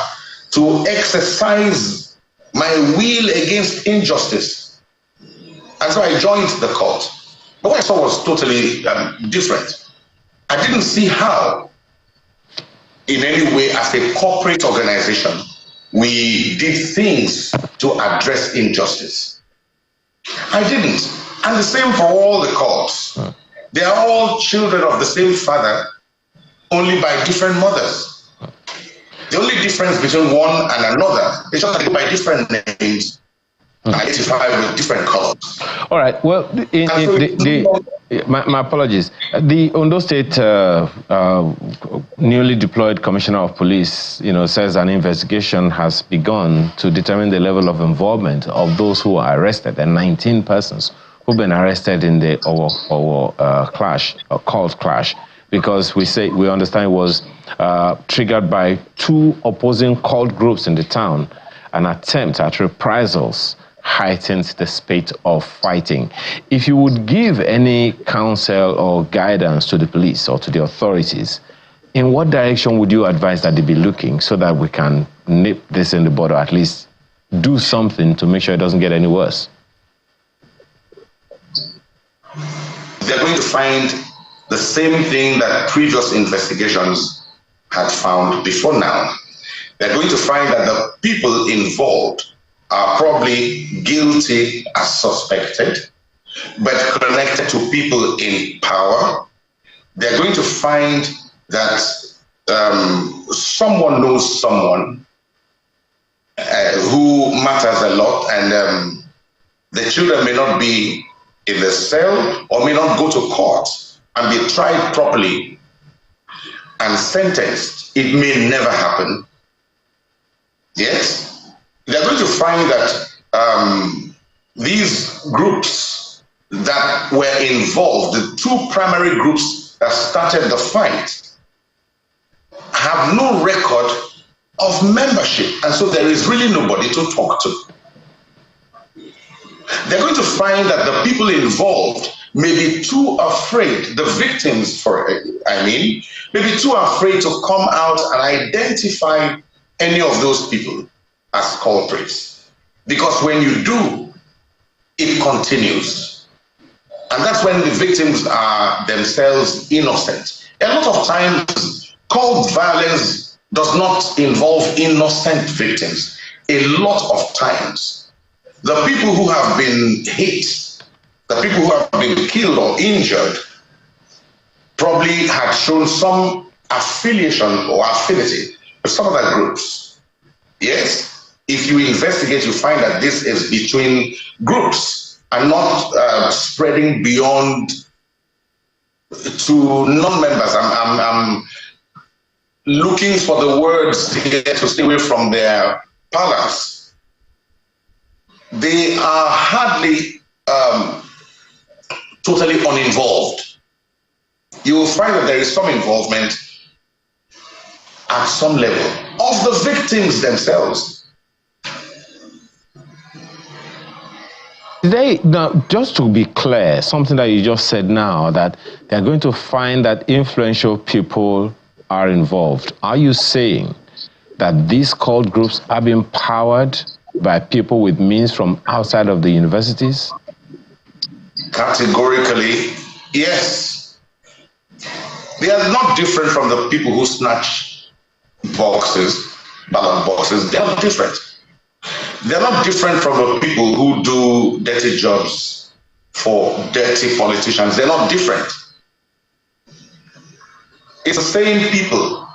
to exercise my will against injustice. And so I joined the cause. But what I saw was totally different. I didn't see how, in any way, as a corporate organization, we did things to address injustice. I didn't. And the same for all the cults. They are all children of the same father, only by different mothers. The only difference between one and another is just that they go by different names and identify with different colors. All right. Well, my apologies. The Ondo State newly deployed Commissioner of Police, says an investigation has begun to determine the level of involvement of those who were arrested, and 19 persons who've been arrested in the cult clash, because we understand it was triggered by 2 opposing cult groups in the town. An attempt at reprisals heightened the spate of fighting. If you would give any counsel or guidance to the police or to the authorities, in what direction would you advise that they be looking so that we can nip this in the bud, or at least do something to make sure it doesn't get any worse? They're going to find the same thing that previous investigations had found before now. They're going to find that the people involved are probably guilty as suspected, but connected to people in power. They're going to find that someone knows someone who matters a lot, and the children may not be in the cell or may not go to court and be tried properly and sentenced. It may never happen. Yes? They're going to find that these groups that were involved, the 2 primary groups that started the fight, have no record of membership, and so there is really nobody to talk to. They're going to find that the people involved may be too afraid, the victims may be too afraid to come out and identify any of those people as culprits. Because when you do, it continues. And that's when the victims are themselves innocent. A lot of times, cult violence does not involve innocent victims. A lot of times, the people who have been hit, the people who have been killed or injured, probably had shown some affiliation or affinity some other groups. Yes, if you investigate, you find that this is between groups and not spreading beyond to non-members. I'm looking for the words here to stay away from their parlance. They are hardly totally uninvolved. You will find that there is some involvement at some level of the victims themselves. Now, just to be clear, something that you just said now, that they're going to find that influential people are involved. Are you saying that these cult groups are being powered by people with means from outside of the universities? Categorically, yes. They are not different from the people who snatch boxes, ballot boxes. They are not different. They're not different from the people who do dirty jobs for dirty politicians. They're not different. It's the same people.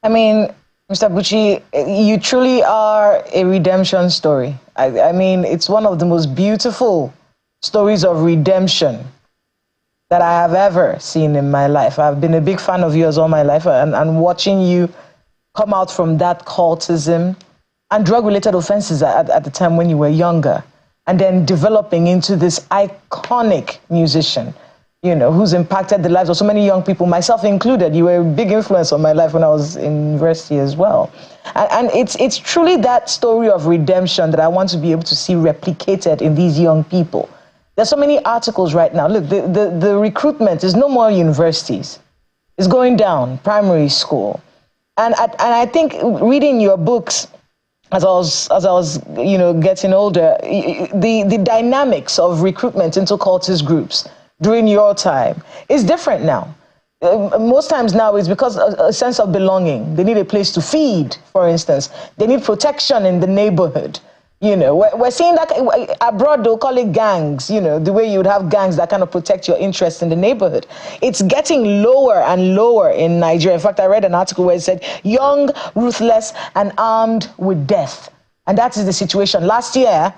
I mean, Mr. Buchi, you truly are a redemption story. I mean, it's one of the most beautiful stories of redemption that I have ever seen in my life. I've been a big fan of yours all my life, and watching you come out from that cultism and drug-related offenses at the time when you were younger, and then developing into this iconic musician, you know, who's impacted the lives of so many young people, myself included. You were a big influence on my life when I was in university as well. And it's truly that story of redemption that I want to be able to see replicated in these young people. There's so many articles right now. Look, the recruitment is no more universities. It's going down, primary school. And I think reading your books as I was you know, getting older, the dynamics of recruitment into cultist groups during your time is different now. Most times now it's because a sense of belonging. They need a place to feed, for instance. They need protection in the neighborhood. You know, we're seeing that abroad, they'll call it gangs, you know, the way you would have gangs that kind of protect your interests in the neighborhood. It's getting lower and lower in Nigeria. In fact, I read an article where it said, young, ruthless, and armed with death. And that is the situation. Last year,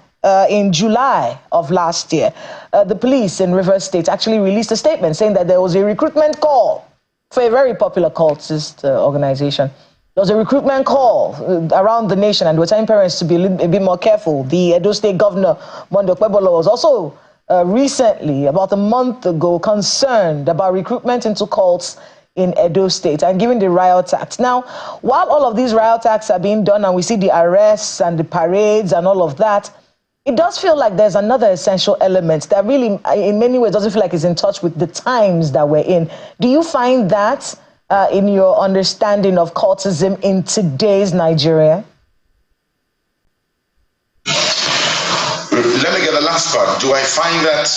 in July of last year, the police in Rivers State actually released a statement saying that there was a recruitment call for a very popular cultist organization. There was a recruitment call around the nation, and we're telling parents to be a bit more careful. The Edo State Governor, Mondo Kwebolo, was also recently, about a month ago, concerned about recruitment into cults in Edo State and giving the riot act. Now, while all of these riot acts are being done and we see the arrests and the parades and all of that, it does feel like there's another essential element that really, in many ways, doesn't feel like it's in touch with the times that we're in. Do you find that in your understanding of cultism in today's Nigeria? Let me get the last part. Do I find that?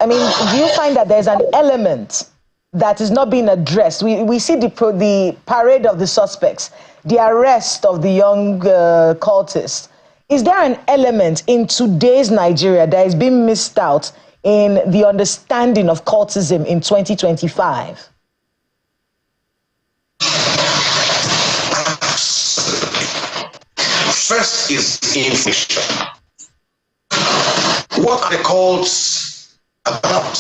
I mean, do you find that there's an element that is not being addressed? We see the parade of the suspects, the arrest of the young cultists. Is there an element in today's Nigeria that is being missed out in the understanding of cultism in 2025? First is inflation. What are the cults about?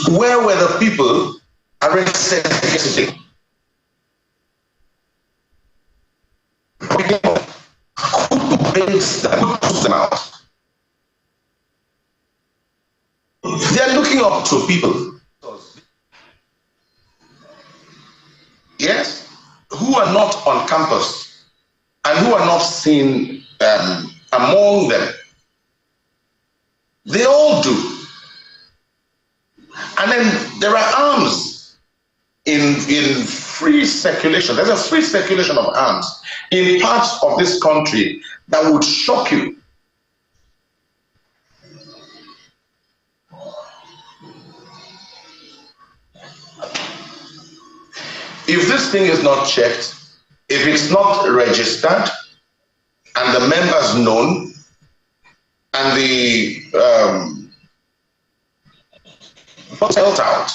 Where were the people arrested yesterday? Who brings them out? They are looking up to people. Yes, who are not on campus and who are not seen among them. They all do. And then there are arms in free circulation. There's a free circulation of arms in parts of this country that would shock you. If this thing is not checked, if it's not registered, and the members known, and the health out,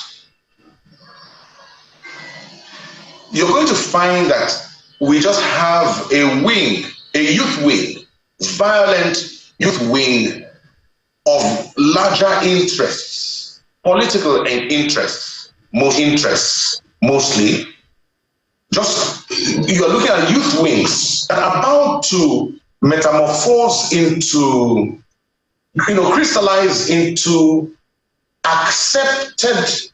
you're going to find that we just have a wing, a youth wing, violent youth wing of larger interests, political interests, mostly. Just, you're looking at youth wings that are about to metamorphose into, crystallize into accepted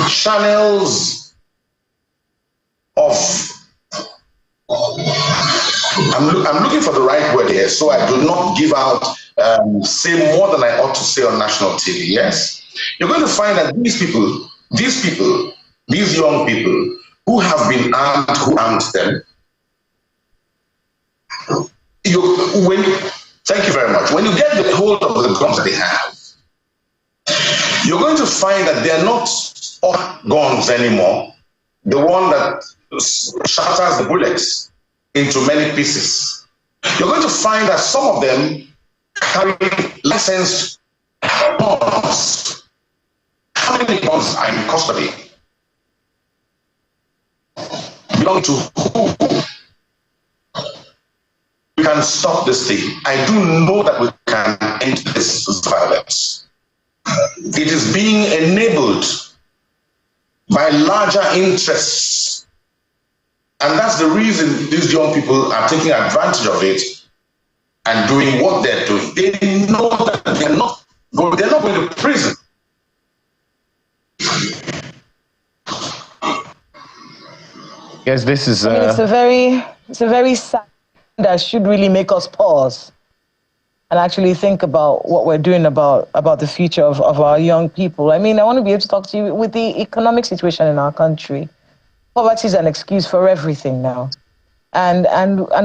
channels of, I'm looking for the right word here, so I do not give out, say more than I ought to say on national TV, yes? You're going to find that these young people who have been armed, who armed them, thank you very much. When you get the hold of the guns that they have, you're going to find that they're not all guns anymore. The one that shatters the bullets into many pieces. You're going to find that some of them carry licensed guns. How many guns are in custody? Belong to who? We can stop this thing. I do know that we can end this violence. It is being enabled by larger interests. And that's the reason these young people are taking advantage of it and doing what they're doing. They know that they're not going to prison. Yes, this is. I mean, it's a very sad that should really make us pause and actually think about what we're doing about the future of our young people. I mean, I want to be able to talk to you with the economic situation in our country. Poverty is an excuse for everything now. And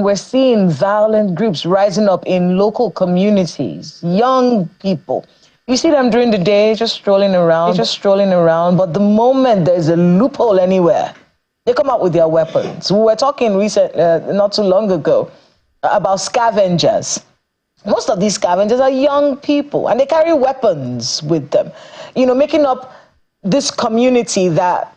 we're seeing violent groups rising up in local communities, young people. You see them during the day just strolling around, but the moment there's a loophole anywhere, they come out with their weapons. We were talking not too long ago, about scavengers. Most of these scavengers are young people, and they carry weapons with them, making up this community that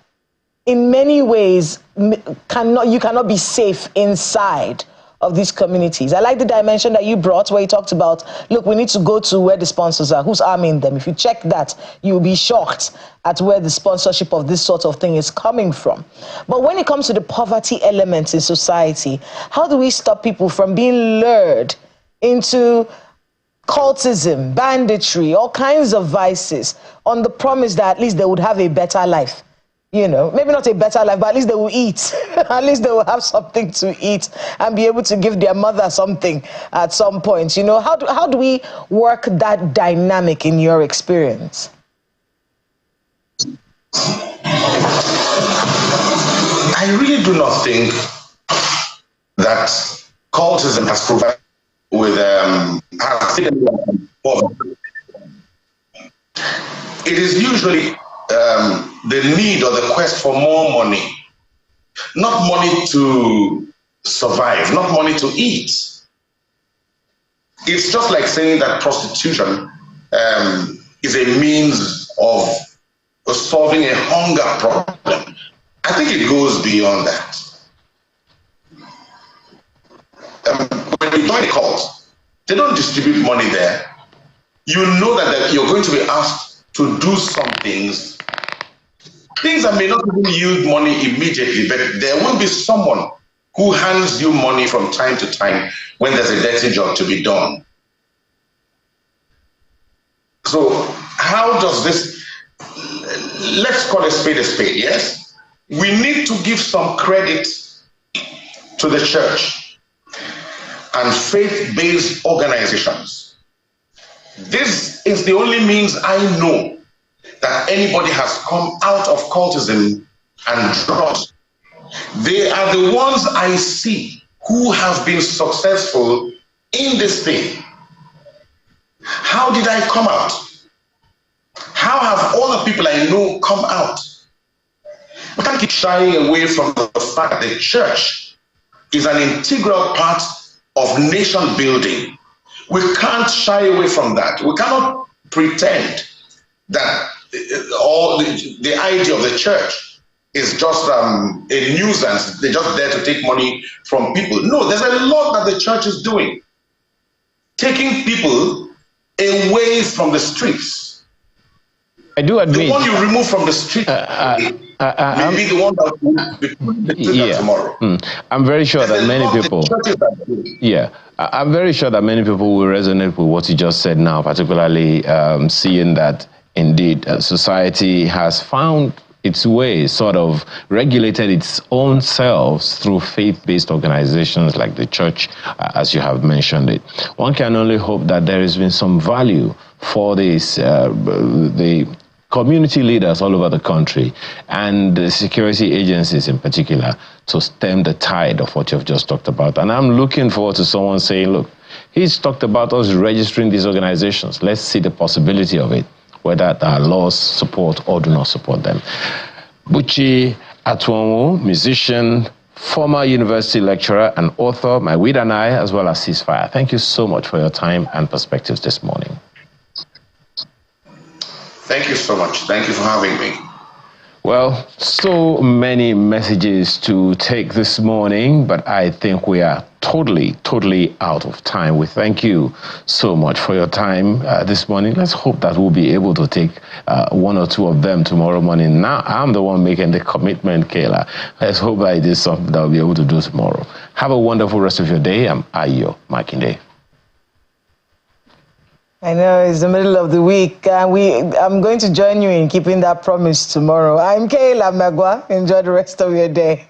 in many ways you cannot be safe inside of these communities. I like the dimension that you brought where you talked about, look, we need to go to where the sponsors are, who's arming them. If you check that, you'll be shocked at where the sponsorship of this sort of thing is coming from. But when it comes to the poverty elements in society, how do we stop people from being lured into cultism, banditry, all kinds of vices on the promise that at least they would have a better life? Maybe not a better life, but at least they will eat. At least they will have something to eat and be able to give their mother something at some point. How do we work that dynamic in your experience? I really do not think that cultism has provided with it is usually the need or the quest for more money, not money to survive, not money to eat. It's just like saying that prostitution is a means of solving a hunger problem. I think it goes beyond that. When you join a cult, they don't distribute money there. You know that you're going to be asked to do some things that may not even yield money immediately, but there will be someone who hands you money from time to time when there's a dirty job to be done. So how does this, let's call a spade, yes? We need to give some credit to the church and faith-based organizations. This is the only means I know that anybody has come out of cultism and drugs. They are the ones I see who have been successful in this thing. How did I come out? How have all the people I know come out? We can't keep shying away from the fact that the church is an integral part of nation building. We can't shy away from that. We cannot pretend that all the idea of the church is just a nuisance. They're just there to take money from people. No, there's a lot that the church is doing. Taking people away from the streets. I do admit. The one you remove from the street may be the one that will be put tomorrow. I'm very sure that many people. I'm very sure that many people will resonate with what you just said now, particularly seeing that indeed society has found its way, sort of regulated its own selves through faith-based organizations like the church, as you have mentioned it. One can only hope that there has been some value for this, the community leaders all over the country and the security agencies in particular to stem the tide of what you've just talked about. And I'm looking forward to someone saying, look, he's talked about us registering these organizations. Let's see the possibility of it, whether our laws support or do not support them. Buchi Atuonwu, musician, former university lecturer and author, my weed and I, as well as Ceasefire. Thank you so much for your time and perspectives this morning. Thank you so much. Thank you for having me. Well, so many messages to take this morning, but I think we are totally out of time. We thank you so much for your time this morning. Let's hope that we'll be able to take one or two of them tomorrow morning. Now, I'm the one making the commitment, Kayla. Let's hope that it is something that we'll be able to do tomorrow. Have a wonderful rest of your day. I'm Ayo Makinde. I know it's the middle of the week, and I'm going to join you in keeping that promise tomorrow. I'm Kayla Magwa. Enjoy the rest of your day.